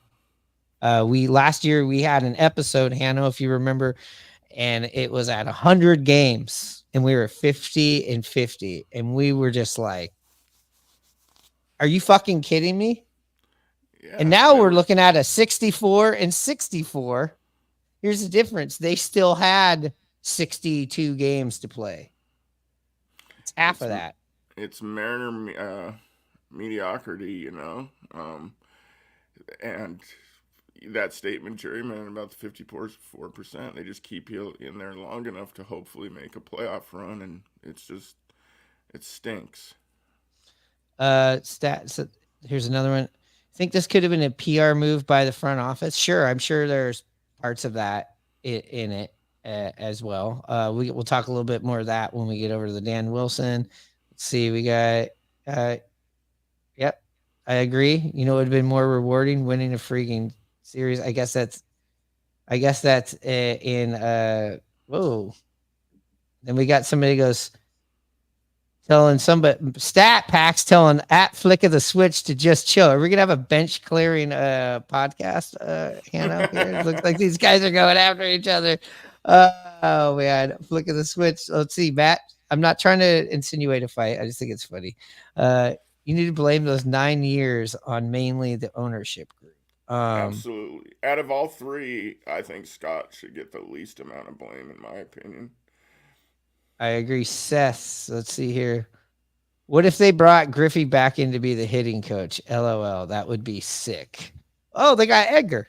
Last year we had an episode, Hanno, if you remember, and it was at 100 games, and we were 50-50, and we were just like, "Are you fucking kidding me?" Yeah, and now we're looking at a 64-64. Here's the difference: they still had 62 games to play. It's half of that. It's Mariner mediocrity, and that statement, Jerry, man, about the 54%, they just keep you in there long enough to hopefully make a playoff run, and it stinks. Stats. Here's another one. I think this could have been a PR move by the front office. Sure, I'm sure there's parts of that in it as well. We'll talk a little bit more of that when we get over to the Dan Wilson. Let's see. We got. Yep, I agree. It would have been more rewarding winning a freaking series. I guess that's in. Whoa. Then we got somebody goes. Telling somebody stat packs telling at flick of the switch to just chill. Are we gonna have a bench clearing podcast Hanno here? It looks like these guys are going after each other. Oh man, flick of the switch. Let's see, Matt. I'm not trying to insinuate a fight. I just think it's funny. You need to blame those 9 years on mainly the ownership group. Absolutely. Out of all three, I think Scott should get the least amount of blame, in my opinion. I agree. Seth, let's see here. What if they brought Griffey back in to be the hitting coach? LOL. That would be sick. Oh, they got Edgar.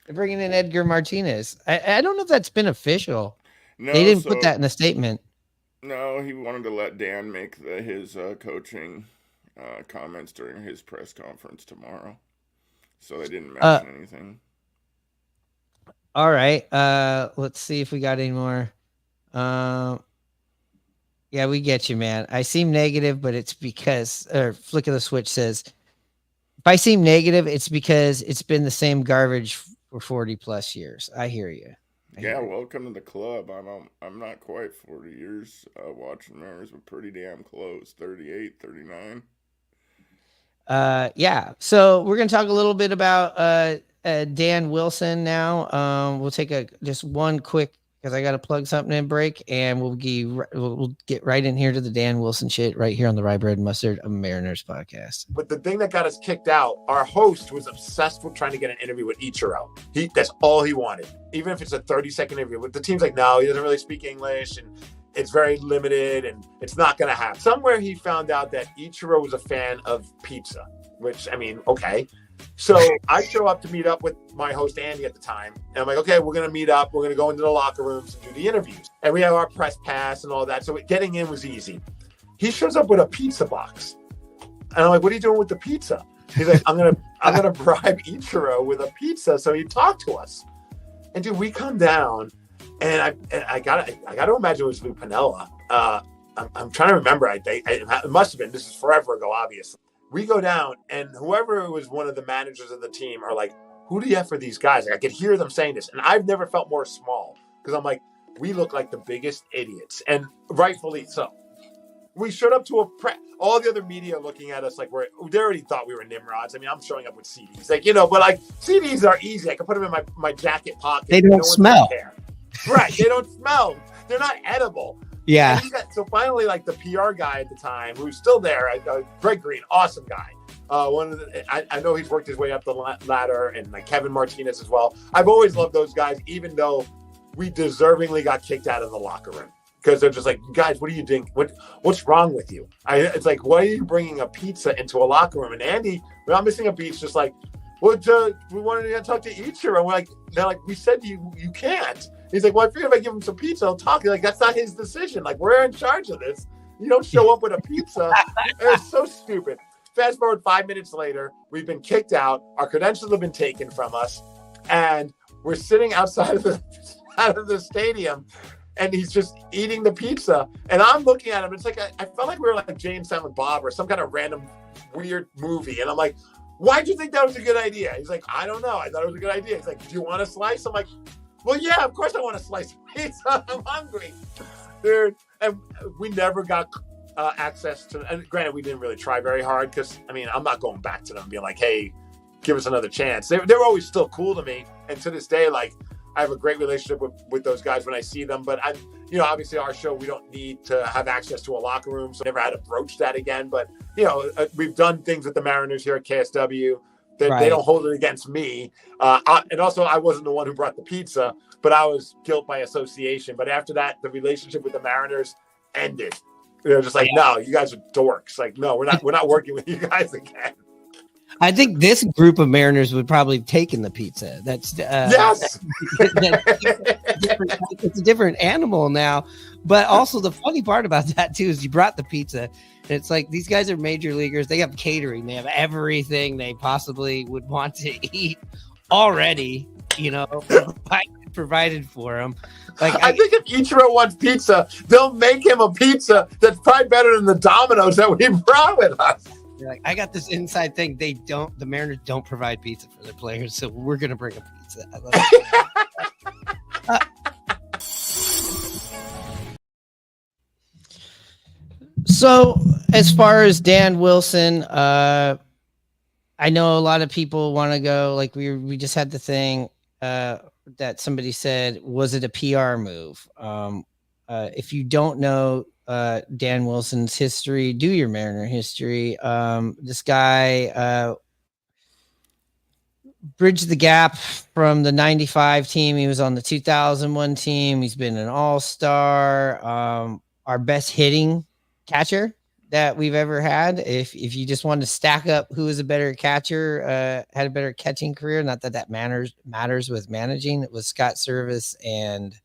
They're bringing in Edgar Martinez. I don't know if that's been official. No, they didn't put that in the statement. No, he wanted to let Dan make his coaching comments during his press conference tomorrow. So they didn't mention anything. All right. Let's see if we got any more. Yeah, we get you, man. I seem negative, but it's because, or Flick of the Switch says, if I seem negative, it's because it's been the same garbage for 40 plus years. I hear you. Welcome to the club. I'm not quite 40 years watching Mariners, but pretty damn close. 38, 39. Yeah. So we're gonna talk a little bit about Dan Wilson now. We'll take just one quick, because I got to plug something in break, and we'll get right in here to the Dan Wilson shit right here on the Rye Bread and Mustard, a Mariners podcast. But the thing that got us kicked out, our host was obsessed with trying to get an interview with Ichiro. That's all he wanted, even if it's a 30-second interview. But the team's like, no, he doesn't really speak English, and it's very limited and it's not going to happen. Somewhere he found out that Ichiro was a fan of pizza, which, I mean, okay. So I show up to meet up with my host, Andy, at the time. And I'm like, okay, we're going to meet up. We're going to go into the locker rooms and do the interviews. And we have our press pass and all that. So getting in was easy. He shows up with a pizza box. And I'm like, what are you doing with the pizza? He's like, I'm gonna bribe Ichiro with a pizza so he talked to us. And dude, we come down, and I gotta imagine it was Lou Piniella. I'm trying to remember. It must have been. This is forever ago, obviously. We go down, and whoever was one of the managers of the team are like, "Who do you have for these guys?" Like, I could hear them saying this, and I've never felt more small because I'm like, we look like the biggest idiots, and rightfully so. We showed up to all the other media looking at us like they already thought we were Nimrods. I mean, I'm showing up with CDs, like, but like CDs are easy. I can put them in my jacket pocket. They don't smell. Right. They don't smell. They're not edible. Yeah. So finally, like the PR guy at the time, who's still there, Greg Green, awesome guy. I know he's worked his way up the ladder, and like Kevin Martinez as well. I've always loved those guys, even though we deservingly got kicked out of the locker room. Because they're just like, guys, what are you doing? What's wrong with you? It's like, why are you bringing a pizza into a locker room? And Andy, we're not missing a beat's just like, well, we wanted to talk to Ichiro. And they're like, we said you can't. He's like, well, I figured if I give him some pizza, he'll talk. Like, that's not his decision. Like, we're in charge of this. You don't show up with a pizza. It's so stupid. Fast forward 5 minutes later, we've been kicked out. Our credentials have been taken from us, and we're sitting outside of the stadium. And he's just eating the pizza. And I'm looking at him. It's like, I felt like we were like Jay and Silent Bob or some kind of random weird movie. And I'm like, why'd you think that was a good idea? He's like, I don't know. I thought it was a good idea. He's like, do you want a slice? I'm like, well, yeah, of course I want a slice of pizza. I'm hungry. Dude. And we never got access to, and granted, we didn't really try very hard because, I mean, I'm not going back to them and being like, hey, give us another chance. They were always still cool to me. And to this day, like, I have a great relationship with those guys when I see them, but obviously our show, we don't need to have access to a locker room. So I never had to broach that again, but we've done things with the Mariners here at KSW that They don't hold it against me. And also I wasn't the one who brought the pizza, but I was guilt by association. But after that, the relationship with the Mariners ended. They're just like, no, you guys are dorks. Like, no, we're not working with you guys again. I think this group of Mariners would probably have taken the pizza. That's yes. It's a different animal now. But also the funny part about that too is you brought the pizza. And it's like these guys are major leaguers. They have catering. They have everything they possibly would want to eat already. Provided for them. Like I think if Ichiro wants pizza, they'll make him a pizza that's probably better than the Domino's that we brought with us. Like, I got this inside thing. The Mariners don't provide pizza for their players, so we're gonna bring a pizza. I love it. So, as far as Dan Wilson, I know a lot of people want to go. Like we just had the thing that somebody said, was it a PR move? If you don't know Dan Wilson's history, do your Mariner history. This guy bridged the gap from the 95 team. He was on the 2001 team. He's been an all-star, our best hitting catcher that we've ever had. If you just want to stack up who is a better catcher, had a better catching career, not that matters with managing, it was Scott Servais and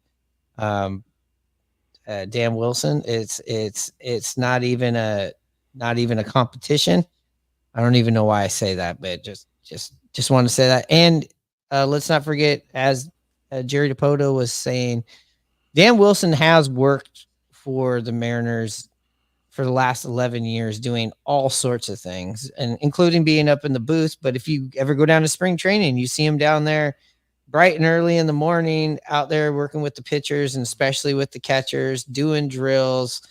Dan Wilson. It's not even a competition. I don't even know why I say that, but just want to say that. And let's not forget, as Jerry DiPoto was saying, Dan Wilson has worked for the Mariners for the last 11 years, doing all sorts of things, and including being up in the booth. But if you ever go down to spring training, you see him down there bright and early in the morning, out there working with the pitchers and especially with the catchers, doing drills,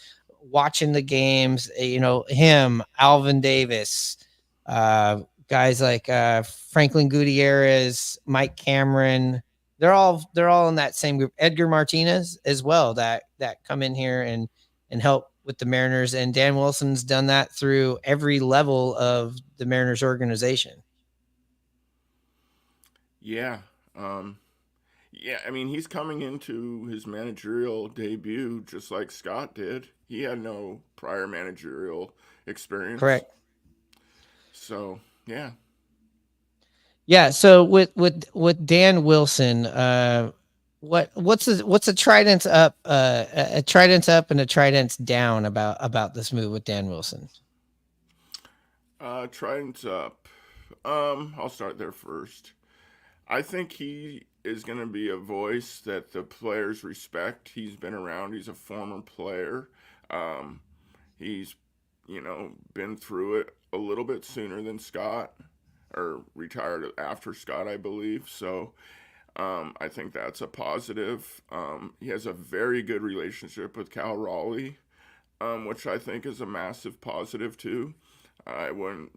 watching the games. Him, Alvin Davis, guys like Franklin Gutierrez, Mike Cameron. They're all in that same group. Edgar Martinez as well, that come in here and help with the Mariners. And Dan Wilson's done that through every level of the Mariners organization. Yeah. Yeah, I mean, he's coming into his managerial debut just like Scott did. He had no prior managerial experience. Correct. So, yeah. Yeah. So with Dan Wilson, what's a trident's up, a trident's up and a trident's down about this move with Dan Wilson? Trident's up. I'll start there first. I think he is going to be a voice that the players respect. He's been around. He's a former player. He's, been through it a little bit sooner than Scott, or retired after Scott, I believe. So I think that's a positive. He has a very good relationship with Cal Raleigh, which I think is a massive positive too. I wouldn't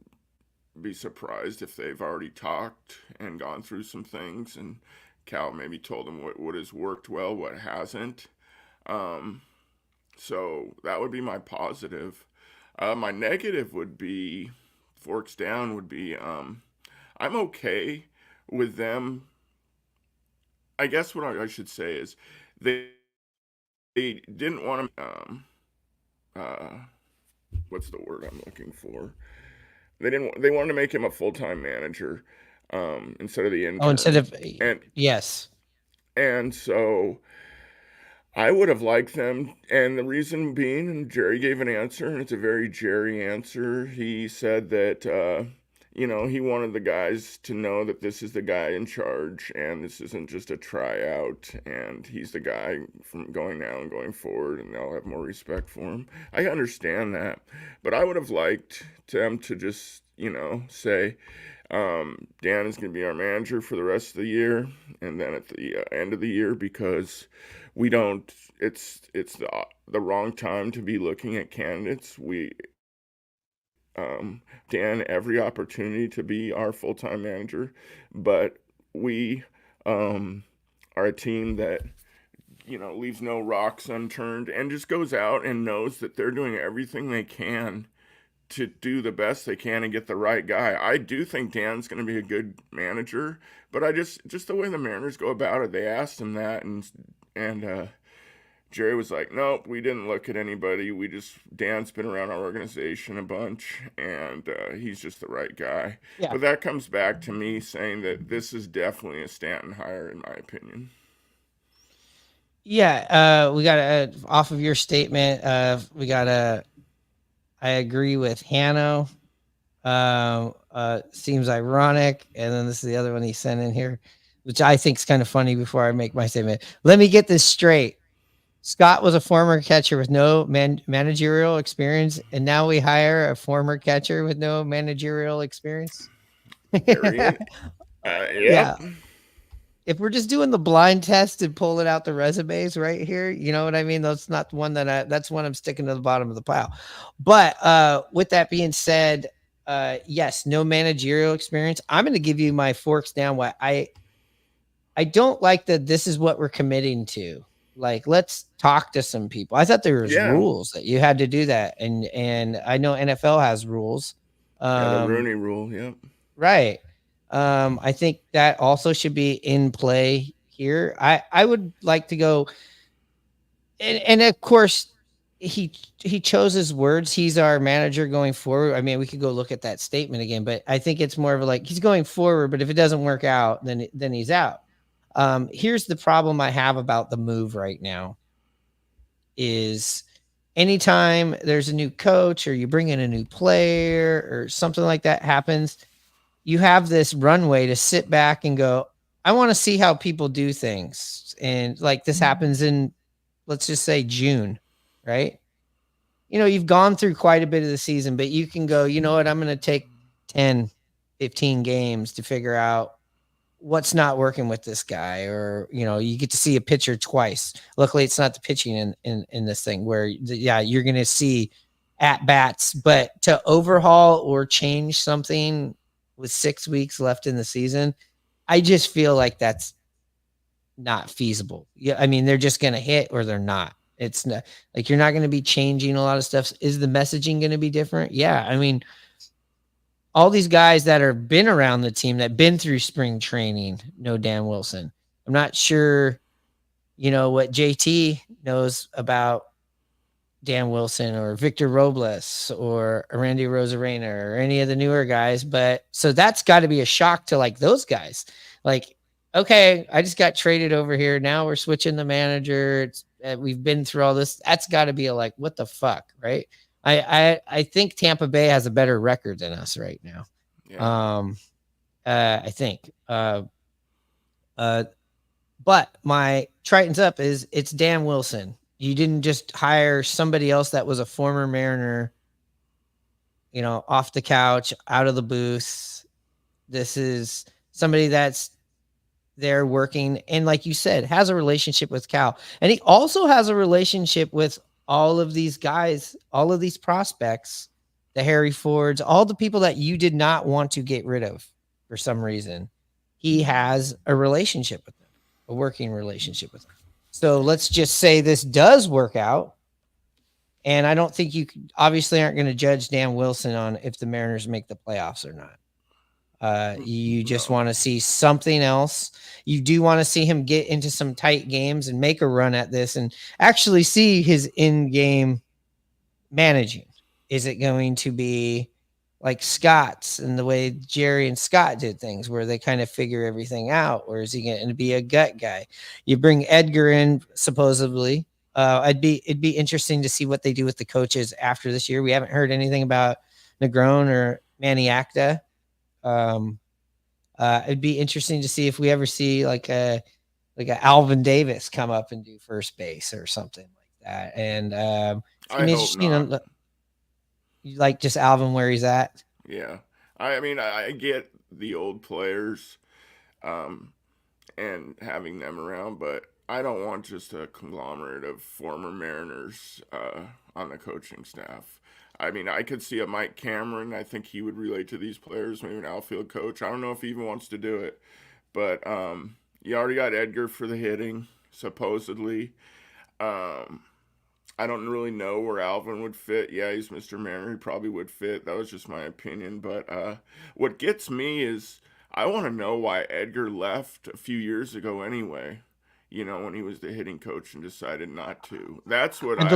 be surprised if they've already talked and gone through some things, and Cal maybe told them what has worked well, what hasn't. So that would be my positive. My negative would be, forks down would be, I'm okay with them. I guess what I should say is they didn't want to, what's the word I'm looking for? They wanted to make him a full-time manager, instead of the intern. Yes. And so I would have liked them, and the reason being, and Jerry gave an answer, and it's a very Jerry answer. He said that, he wanted the guys to know that this is the guy in charge, and this isn't just a tryout, and he's the guy from going now and going forward, and they'll have more respect for him. I understand that, but I would have liked them to just, say, Dan is going to be our manager for the rest of the year, and then at the end of the year, because we don't, it's the wrong time to be looking at candidates. Dan every opportunity to be our full-time manager, but we are a team that leaves no rocks unturned and just goes out and knows that they're doing everything they can to do the best they can and get the right guy. I do think Dan's going to be a good manager, but I just the way the Mariners go about it, they asked him that, and Jerry was like, nope, we didn't look at anybody. Dan's been around our organization a bunch, and he's just the right guy. Yeah. But that comes back to me saying that this is definitely a Stanton hire, in my opinion. Yeah. We got off of your statement. I agree with Hanno. Seems ironic. And then this is the other one he sent in here, which I think is kind of funny before I make my statement. Let me get this straight. Scott was a former catcher with no managerial experience, and now we hire a former catcher with no managerial experience. Yeah. If we're just doing the blind test and pulling out the resumes right here, you know what I mean? That's not one that's one I'm sticking to the bottom of the pile. But with that being said, yes, no managerial experience. I'm going to give you my forks down. Why I don't like that this is what we're committing to. Like, let's talk to some people. I thought there was rules that you had to do that. And I know NFL has rules. The Rooney rule. Yeah. Right. I think that also should be in play here. I would like to go. And of course he chose his words. He's our manager going forward. I mean, we could go look at that statement again, but I think it's more of like, he's going forward, but if it doesn't work out, then he's out. Here's the problem I have about the move right now is anytime there's a new coach or you bring in a new player or something like that happens, you have this runway to sit back and go, I want to see how people do things. And like this happens in, let's just say June, right? You've gone through quite a bit of the season, but you can go, you know what? I'm going to take 10, 15 games to figure out what's not working with this guy, or you get to see a pitcher twice. Luckily it's not the pitching in this thing where you're going to see at bats, but to overhaul or change something with 6 weeks left in the season, I just feel like that's not feasible. Yeah, I mean, they're just going to hit or they're not. It's not like you're not going to be changing a lot of stuff. Is the messaging going to be different? Yeah, I mean, all these guys that have been around the team, that been through spring training, know Dan Wilson. I'm not sure, what JT knows about Dan Wilson or Victor Robles or Randy Rosarena or any of the newer guys. But so that's got to be a shock to like those guys. Like, okay, I just got traded over here. Now we're switching the manager. We've been through all this. That's got to be like, what the fuck, right? I think Tampa Bay has a better record than us right now. Yeah. I think. But my Triton's up is it's Dan Wilson. You didn't just hire somebody else that was a former Mariner, off the couch, out of the booth. This is somebody that's there working and, like you said, has a relationship with Cal. And he also has a relationship with all of these guys, all of these prospects, the Harry Fords, all the people that you did not want to get rid of for some reason. He has a relationship with them, a working relationship with them. So let's just say this does work out. And I don't think you obviously aren't going to judge Dan Wilson on if the Mariners make the playoffs or not. You just want to see something else. You do want to see him get into some tight games and make a run at this and actually see his in-game managing. Is it going to be like Scott's and the way Jerry and Scott did things where they kind of figure everything out? Or is he going to be a gut guy? You bring Edgar in supposedly. It'd be interesting to see what they do with the coaches after this year. We haven't heard anything about Negron or Manny Acta. It'd be interesting to see if we ever see like a Alvin Davis come up and do first base or something like that. And I hope not. You like just Alvin where he's at. Yeah, I mean, I get the old players, and having them around, but I don't want just a conglomerate of former Mariners on the coaching staff. I mean, I could see a Mike Cameron. I think he would relate to these players, maybe an outfield coach. I don't know if he even wants to do it. But you already got Edgar for the hitting, supposedly. I don't really know where Alvin would fit. Yeah, he's Mr. Mariner. He probably would fit. That was just my opinion. But what gets me is I want to know why Edgar left a few years ago anyway. When he was the hitting coach and decided not to. That's what I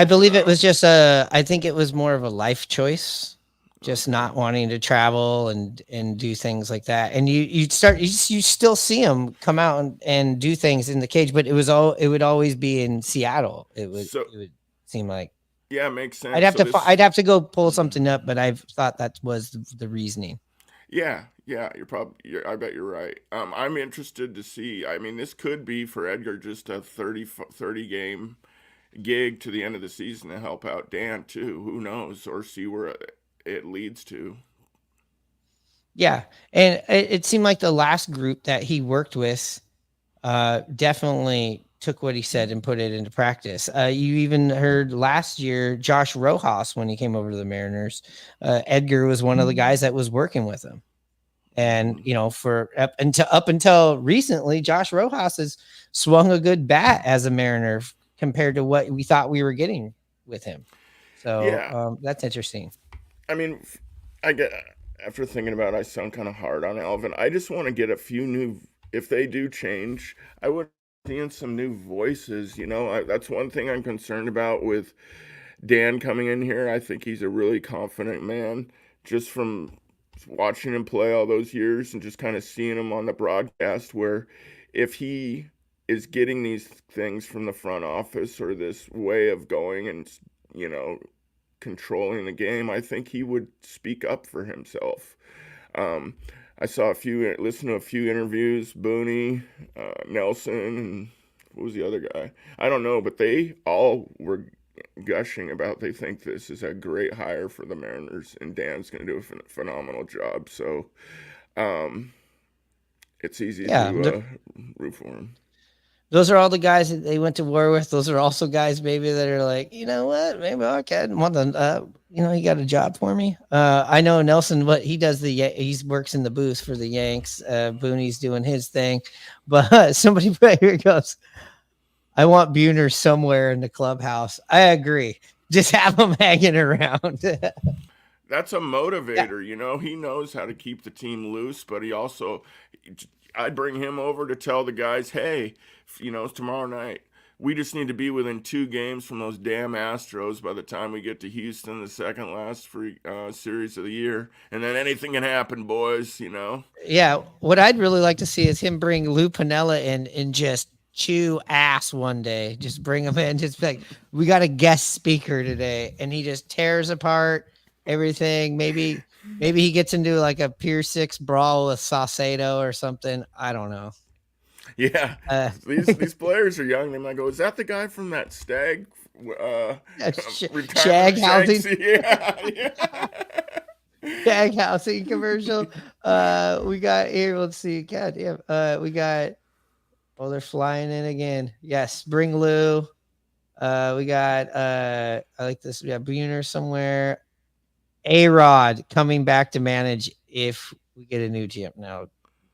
believe it was just I think it was more of a life choice, just not wanting to travel and do things like that. And you still see him come out and do things in the cage, but it would always be in Seattle. It would seem like. Yeah, it makes sense. I'd have to go pull something up, but I've thought that was the reasoning. Yeah, I bet you're right. I'm interested to see. I mean, this could be for Edgar just a 30 game gig to the end of the season to help out Dan too. Who knows? Or see where it leads to. Yeah, and it seemed like the last group that he worked with definitely took what he said and put it into practice. You even heard last year Josh Rojas when he came over to the Mariners. Edgar was one of the guys that was working with him. And for up until recently, Josh Rojas has swung a good bat as a Mariner compared to what we thought we were getting with him. So that's interesting. I mean, after thinking about it, I sound kind of hard on Alvin. I just want to get a few new. If they do change, I would see some new voices. That's one thing I'm concerned about with Dan coming in here. I think he's a really confident man, just from watching him play all those years and just kind of seeing him on the broadcast, where if he is getting these things from the front office or this way of going and controlling the game, I think he would speak up for himself. I listened to a few interviews, Booney, Nelson, and what was the other guy? I don't know, but they all were gushing about they think this is a great hire for the Mariners and Dan's going to do a phenomenal job. So it's easy to root for him. Those are all the guys that they went to war with. Those are also guys maybe that are like, you know what, maybe I can want to, you got a job for me. I know Nelson, what he does, he works in the booth for the Yanks. Booney's doing his thing, but somebody here goes, I want Buhner somewhere in the clubhouse. I agree. Just have him hanging around. That's a motivator, He knows how to keep the team loose, but he also, I'd bring him over to tell the guys, hey, tomorrow night, we just need to be within 2 games from those damn Astros by the time we get to Houston, the second last series of the year. And then anything can happen, boys, Yeah, what I'd really like to see is him bring Lou Piniella in and just chew ass one day. Just bring him in, just be like, we got a guest speaker today, and he just tears apart everything. Maybe he gets into like a Pier 6 brawl with Saucedo or something. I don't know. Yeah, these players are young. They might go, is that the guy from that Stag Shag housing? Yeah. Shag housing commercial. We got here. Let's see. God damn. We got. Oh, they're flying in again. Yes, bring Lou. We got. I like this. We got Buhner somewhere. A-Rod coming back to manage if we get a new GM. No,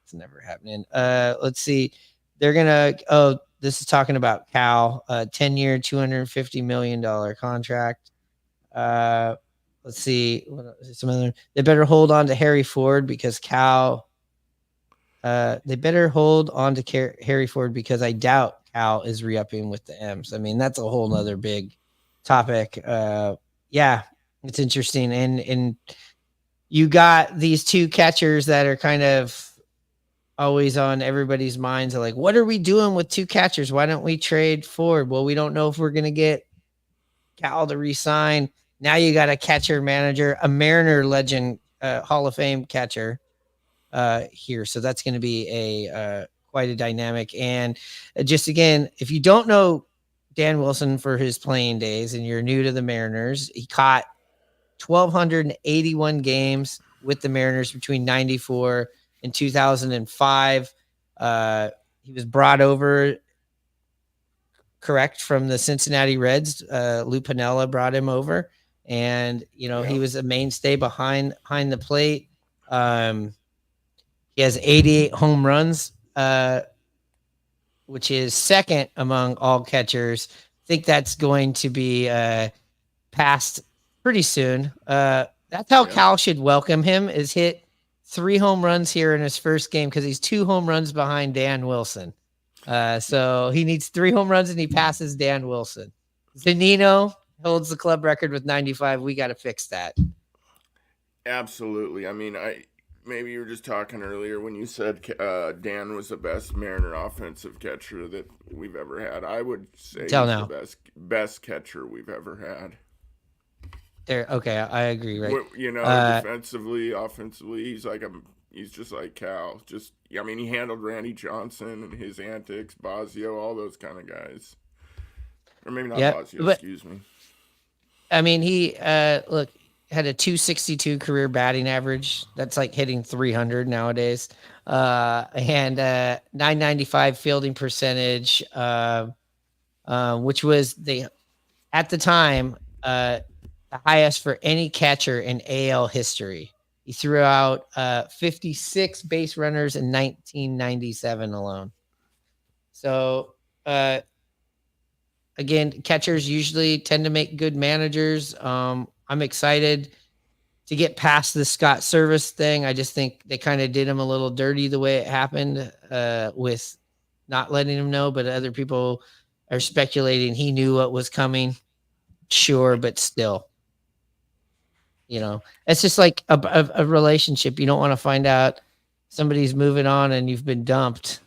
it's never happening. Let's see. They're gonna. Oh, this is talking about Cal. 10-year, $250 million contract. Let's see. Some other. They better hold on to Harry Ford because Cal. They better hold on to Harry Ford because I doubt Cal is re-upping with the M's. I mean, that's a whole nother big topic. Yeah, it's interesting. And you got these 2 catchers that are kind of always on everybody's minds. Like, what are we doing with 2 catchers? Why don't we trade Ford? Well, we don't know if we're going to get Cal to re-sign. Now you got a catcher manager, a Mariner legend, Hall of Fame catcher here. So that's going to be a quite a dynamic. And just again, if you don't know Dan Wilson for his playing days and you're new to the Mariners, he caught 1,281 games with the Mariners between 94 and 2005. He was brought over, correct, from the Cincinnati Reds. Lou Piniella brought him over, and he was a mainstay behind the plate. He has 88 home runs, which is second among all catchers. I think that's going to be passed pretty soon. That's how Cal should welcome him, is hit 3 home runs here in his first game because he's 2 home runs behind Dan Wilson. So he needs 3 home runs and he passes Dan Wilson. Zunino holds the club record with 95. We got to fix that. Absolutely. I mean, maybe you were just talking earlier when you said Dan was the best Mariner offensive catcher that we've ever had. I would say he's the best catcher we've ever had. Okay, I agree. Right? Defensively, offensively, he's just like Cal. He handled Randy Johnson and his antics, Bosio, all those kind of guys. Or maybe not Bosio. Excuse me. I mean, he had a 262 career batting average. That's like hitting 300 nowadays. And 995 fielding percentage, which was at the time the highest for any catcher in AL history. He threw out 56 base runners in 1997 alone. So again, catchers usually tend to make good managers. I'm excited to get past the Scott Servais thing. I just think they kind of did him a little dirty the way it happened with not letting him know, but other people are speculating he knew what was coming. Sure, but still. It's just like a relationship. You don't want to find out somebody's moving on and you've been dumped,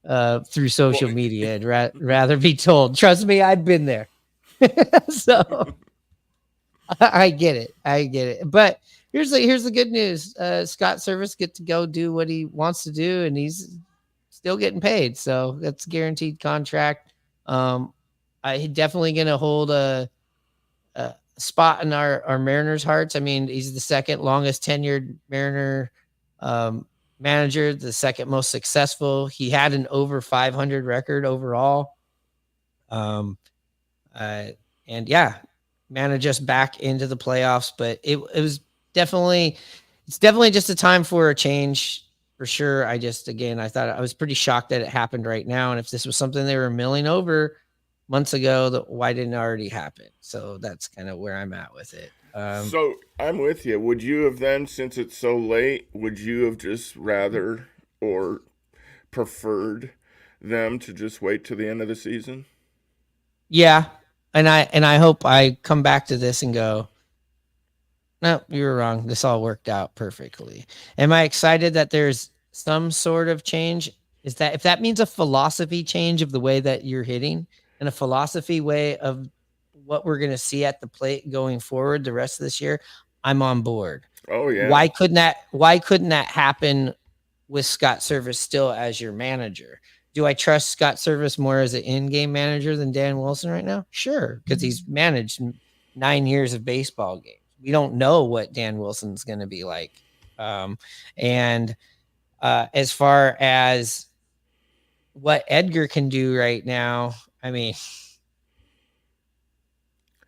through social media. I'd rather be told. Trust me, I've been there. So I get it. But here's the good news. Scott Servais gets to go do what he wants to do, and he's still getting paid. So that's a guaranteed contract. I definitely going to hold a spot in our Mariners' hearts. I mean, he's the second longest tenured Mariner manager, the second most successful. He had an over 500 record overall. And managed us back into the playoffs, but it's definitely just a time for a change for sure. I thought I was pretty shocked that it happened right now. And if this was something they were milling over months ago, why didn't it already happen? So that's kind of where I'm at with it. So I'm with you. Would you have then, since it's so late, would you have just rather or preferred them to just wait to the end of the season? Yeah, and I hope I come back to this and go, no, you were wrong. This all worked out perfectly. Am I excited that there's some sort of change? Is that if that means a philosophy change of the way that you're hitting and a philosophy way of what we're going to see at the plate going forward the rest of this year, I'm on board. Oh yeah. Why couldn't that happen with Scott Servais still as your manager? Do I trust Scott Servais more as an in-game manager than Dan Wilson right now? Sure, because he's managed 9 years of baseball games. We don't know what Dan Wilson's going to be like. And as far as what Edgar can do right now, I mean,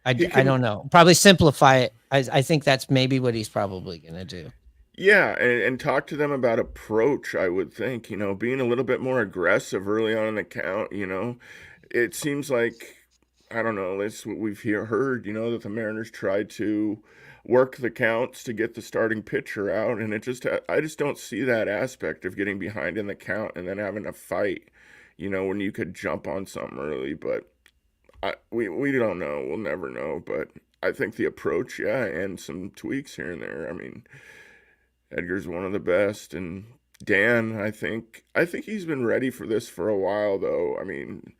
I don't know. Probably simplify it. I think that's maybe what he's probably going to do. Yeah, and talk to them about approach, I would think, being a little bit more aggressive early on in the count, It seems like, I don't know, that's what we've heard, that the Mariners tried to work the counts to get the starting pitcher out, and I just don't see that aspect of getting behind in the count and then having a fight, when you could jump on something early, but we don't know. We'll never know, but I think the approach, yeah, and some tweaks here and there. I mean, Edgar's one of the best, and Dan, I think he's been ready for this for a while, though. I mean,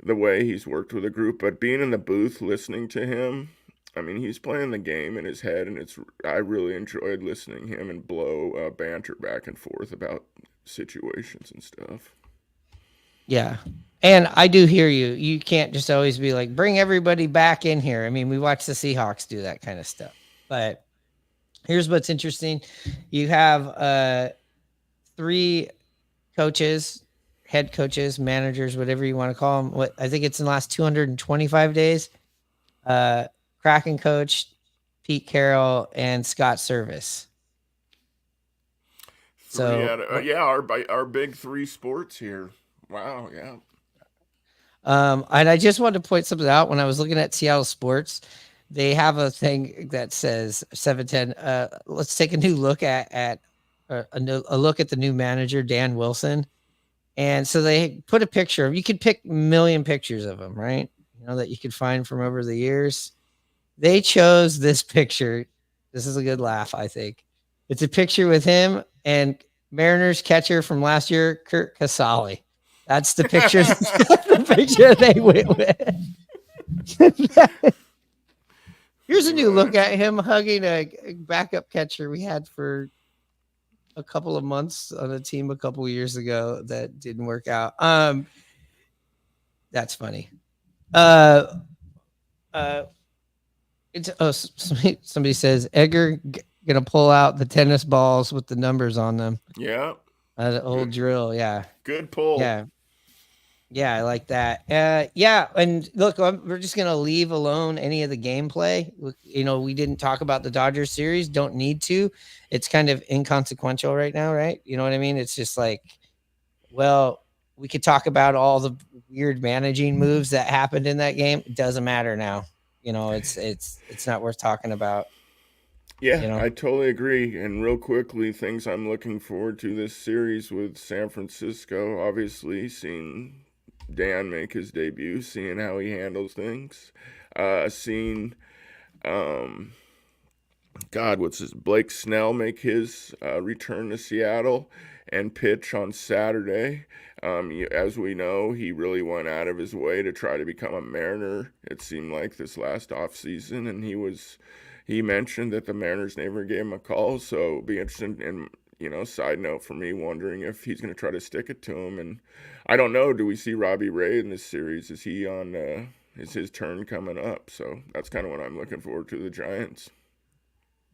the way he's worked with a group, but being in the booth listening to him, I mean, he's playing the game in his head, and I really enjoyed listening to him and Blow banter back and forth about situations and stuff. Yeah. And I do hear you. You can't just always be like, bring everybody back in here. I mean, we watch the Seahawks do that kind of stuff. But here's what's interesting. You have 3 coaches, head coaches, managers, whatever you want to call them. I think it's in the last 225 days. Kraken coach, Pete Carroll, and Scott Servais. So yeah, our big 3 sports here. Wow, yeah. And I just wanted to point something out. When I was looking at Seattle sports, they have a thing that says 710. Let's take a new look at a look at the new manager, Dan Wilson. And so they put a picture of, you could pick a million pictures of him, right? That you could find from over the years. They chose this picture. This is a good laugh, I think. It's a picture with him and Mariners catcher from last year, Kurt Casale. That's the picture. The picture they went with. Here's a new look at him hugging a backup catcher we had for a couple of months on a team a couple of years ago that didn't work out. That's funny. Somebody says Edgar gonna pull out the tennis balls with the numbers on them. Yeah. The old drill. Yeah. Good pull. Yeah, I like that. Yeah, and look, we're just gonna leave alone any of the gameplay. We didn't talk about the Dodgers series. Don't need to. It's kind of inconsequential right now, right? You know what I mean? It's just like, well, we could talk about all the weird managing moves that happened in that game. It doesn't matter now. It's not worth talking about. Yeah, I totally agree. And real quickly, things I'm looking forward to this series with San Francisco. Obviously, seeing Dan make his debut, seeing how he handles things, seeing Blake Snell make his return to Seattle and pitch on Saturday. As we know, he really went out of his way to try to become a Mariner, it seemed like, this last offseason, and he mentioned that the Mariners never gave him a call, so it'll be interesting. And side note for me, wondering if he's going to try to stick it to him. And I don't know, do we see Robbie Ray in this series? Is he on? Is his turn coming up? So that's kind of what I'm looking forward to, the Giants.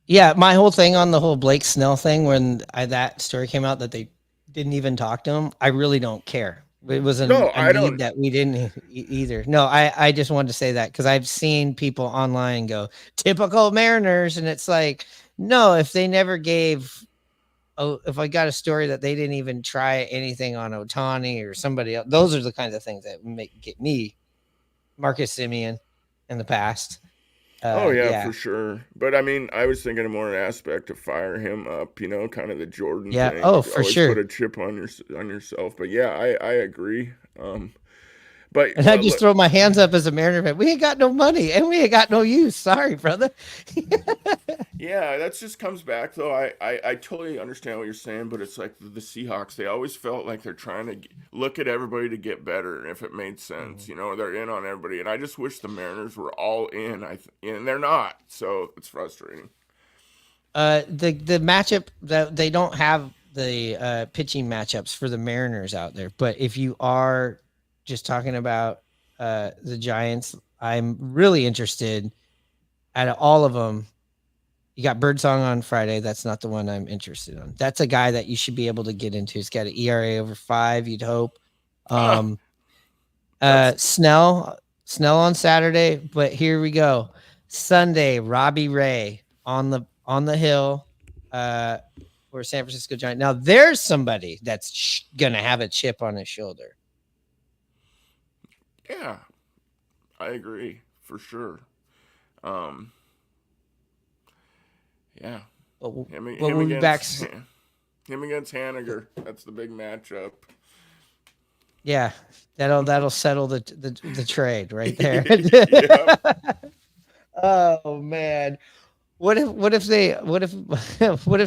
Yeah, my whole thing on the whole Blake Snell thing, when that story came out that they didn't even talk to him, I really don't care. It was a need that we didn't either. No, I just wanted to say that because I've seen people online go, typical Mariners. And it's like, no, if they never gave, if I got a story that they didn't even try anything on Ohtani or somebody else, those are the kinds of things that get me, Marcus Semien in the past. Oh yeah, Yeah. for sure. But I mean, I was thinking of more an aspect to fire him up, kind of the Jordan Yeah. thing. Oh, for Always sure. put a chip on yourself. But yeah, I agree. But And I just throw my hands up as a Mariner fan. We ain't got no money and we ain't got no use. Sorry, brother. yeah, that just comes back though. I totally understand what you're saying, but it's like the Seahawks. They always felt like they're trying to look at everybody to get better, if it made sense. They're in on everybody, and I just wish the Mariners were all in. And they're not, so it's frustrating. The matchup that they don't have the pitching matchups for the Mariners out there, but if you are just talking about the Giants, I'm really interested. Out of all of them, you got Birdsong on Friday. That's not the one I'm interested in. That's a guy that you should be able to get into. He's got an ERA over 5. You'd hope. Snell on Saturday, but here we go. Sunday, Robbie Ray on the hill for San Francisco Giants. Now there's somebody that's gonna have a chip on his shoulder. Yeah, I agree for sure. Yeah, him against Haniger. That's the big matchup. Yeah, that'll settle the trade right there. Oh man. What if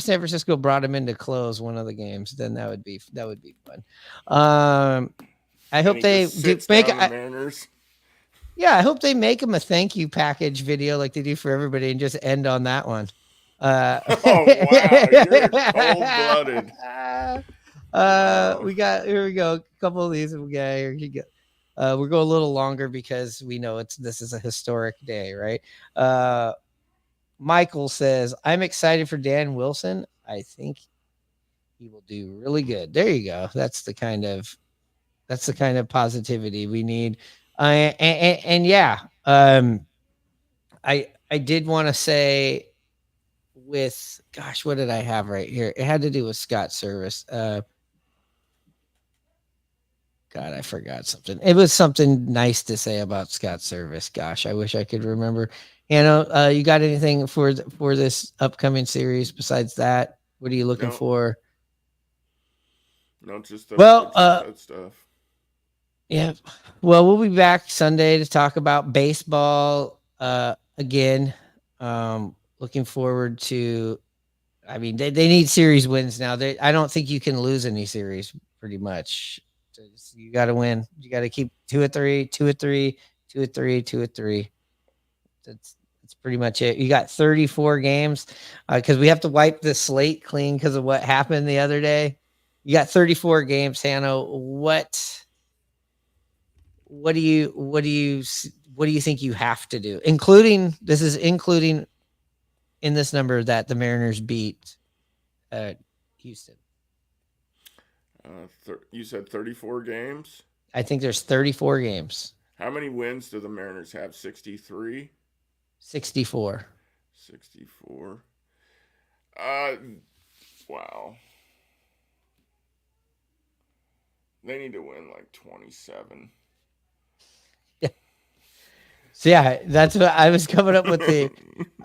San Francisco brought him in to close one of the games? Then that would be fun. I hope they make it. Mariners. Yeah, I hope they make him a thank you package video like they do for everybody and just end on that one. Oh wow, you're cold-blooded. Here we go. A couple of these we got here. We'll go a little longer because we know this is a historic day, right? Michael says, I'm excited for Dan Wilson. I think he will do really good. There you go. That's the kind of positivity we need. And yeah, I did want to say what did I have right here? It had to do with Scott Servais. God, I forgot something. It was something nice to say about Scott Servais. Gosh, I wish I could remember. You got anything for this upcoming series besides that? What are you looking for? No, just that stuff. Yeah. Well, we'll be back Sunday to talk about baseball again. Looking forward to. I mean, they need series wins now. I don't think you can lose any series. Pretty much, you got to win. You got to keep 2 of 3, 2 of 3, 2 of 3, 2 of 3. That's pretty much it. You got 34 games because we have to wipe the slate clean because of what happened the other day. You got 34 games, Hanno. What do you think you have to do? Including in this number that the Mariners beat Houston. You said 34 games? I think there's 34 games. How many wins do the Mariners have? 63? 64. 64. Wow. They need to win like 27. Yeah. So yeah, that's what I was coming up with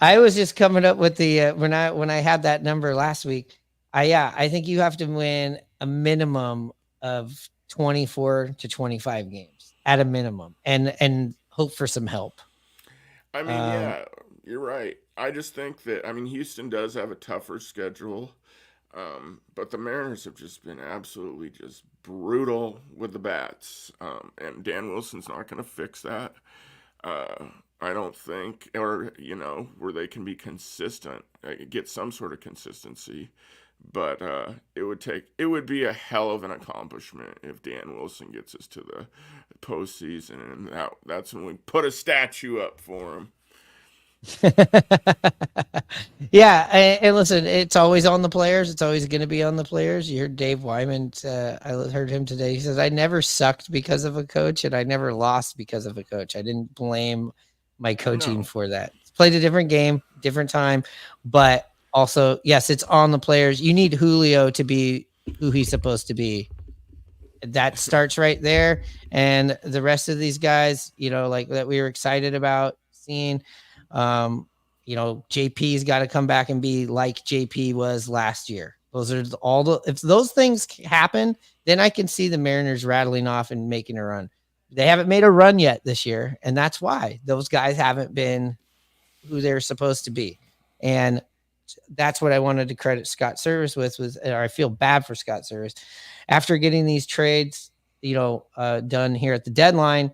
I was just coming up with when I had that number last week. I think you have to win a minimum of 24 to 25 games at a minimum and hope for some help. I mean, yeah, you're right. I just think that, Houston does have a tougher schedule, but the Mariners have just been absolutely just brutal with the bats, and Dan Wilson's not going to fix that. I don't think, or, where they can be consistent, get some sort of consistency. But it would be a hell of an accomplishment if Dan Wilson gets us to the postseason, and that's when we put a statue up for him. Yeah, and listen, it's always on the players. It's always going to be on the players. You heard Dave Wyman. I heard him today. He says, I never sucked because of a coach, and I never lost because of a coach. I didn't blame my coaching for that. Played a different game, different time, but also, yes, it's on the players. You need Julio to be who he's supposed to be. That starts right there. And the rest of these guys, like that we were excited about seeing. JP's got to come back and be like JP was last year. Those are if those things happen, then I can see the Mariners rattling off and making a run. They haven't made a run yet this year, and that's why those guys haven't been who they're supposed to be. And that's what I wanted to credit Scott Servais with, or I feel bad for Scott Servais. After getting these trades, done here at the deadline,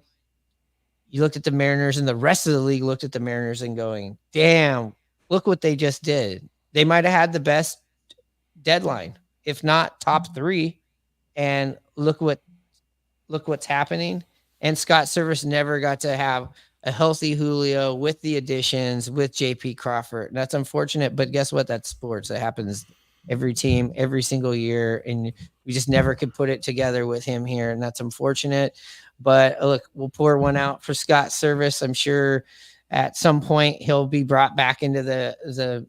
you looked at the Mariners and the rest of the league looked at the Mariners and going, damn, look what they just did. They might have had the best deadline, if not top 3. And look what's happening. And Scott Servais never got to have a healthy Julio with the additions with JP Crawford. And that's unfortunate, but guess what? That's sports. That happens every team, every single year. And we just never could put it together with him here. And that's unfortunate. But look, we'll pour one out for Scott Servais. I'm sure at some point he'll be brought back into the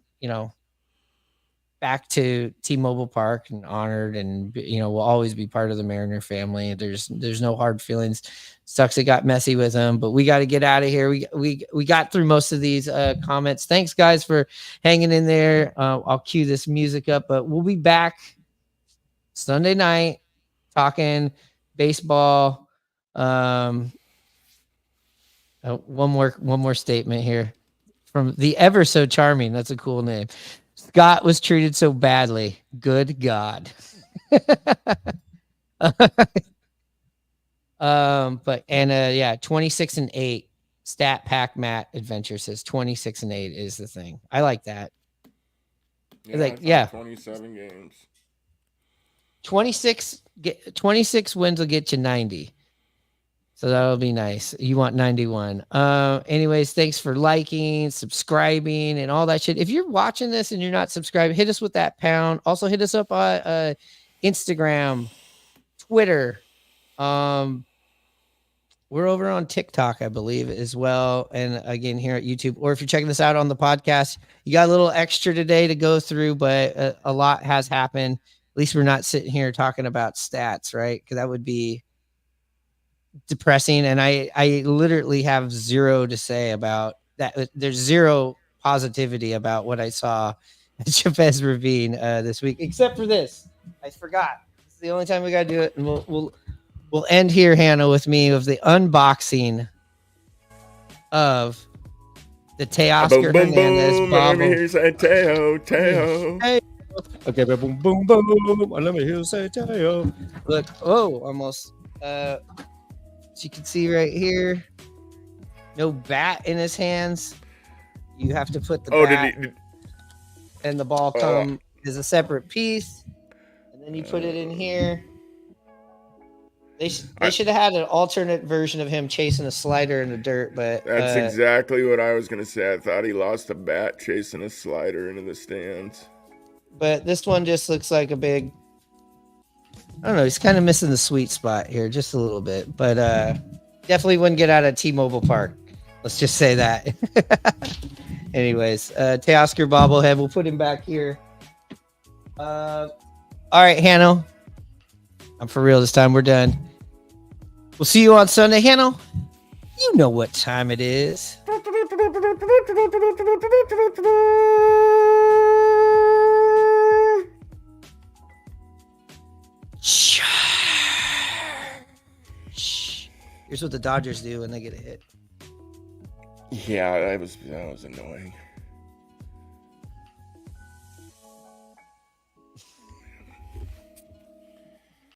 back to T-Mobile Park and honored, and will always be part of the Mariner family. There's no hard feelings. Sucks it got messy with him, but we got to get out of here. We got through most of these comments. Thanks guys for hanging in there. I'll cue this music up, but we'll be back Sunday night talking baseball. One more statement here from the ever so charming. That's a cool name. Scott was treated so badly. Good God. But 26-8 stat pack Matt Adventure says 26-8 is the thing. I like that. 27 games. 26 wins will get you 90. So that'll be nice. You want 91. Anyways, thanks for liking, subscribing, and all that shit. If you're watching this and you're not subscribed, hit us with that pound. Also hit us up on Instagram, Twitter. We're over on TikTok, I believe, as well. And again, here at YouTube. Or if you're checking this out on the podcast, you got a little extra today to go through, but a lot has happened. At least we're not sitting here talking about stats, right? Because that would be depressing, and I literally have zero to say about that. There's zero positivity about what I saw at Chavez Ravine this week, except for this. I forgot. It's the only time we gotta do it, and we'll end here, Hannah, with me of the unboxing of the Teoscar Hernandez bobble. Here's a Teo. Okay, boom, boom, boom. Let me hear say Teo. Look, almost. As you can see right here, no bat in his hands. You have to put the bat and the ball come as a separate piece, and then you put it in here. They should have had an alternate version of him chasing a slider in the dirt, but that's exactly what I was going to say. I thought he lost a bat chasing a slider into the stands. But this one just looks like a big, I don't know. He's kind of missing the sweet spot here just a little bit, but definitely wouldn't get out of T-Mobile Park. Let's just say that. Anyways, Teoscar bobblehead. We'll put him back here. All right, Hanno. I'm for real this time. We're done. We'll see you on Sunday. Hanno, you know what time it is. Here's what the Dodgers do when they get a hit. Yeah, that was annoying.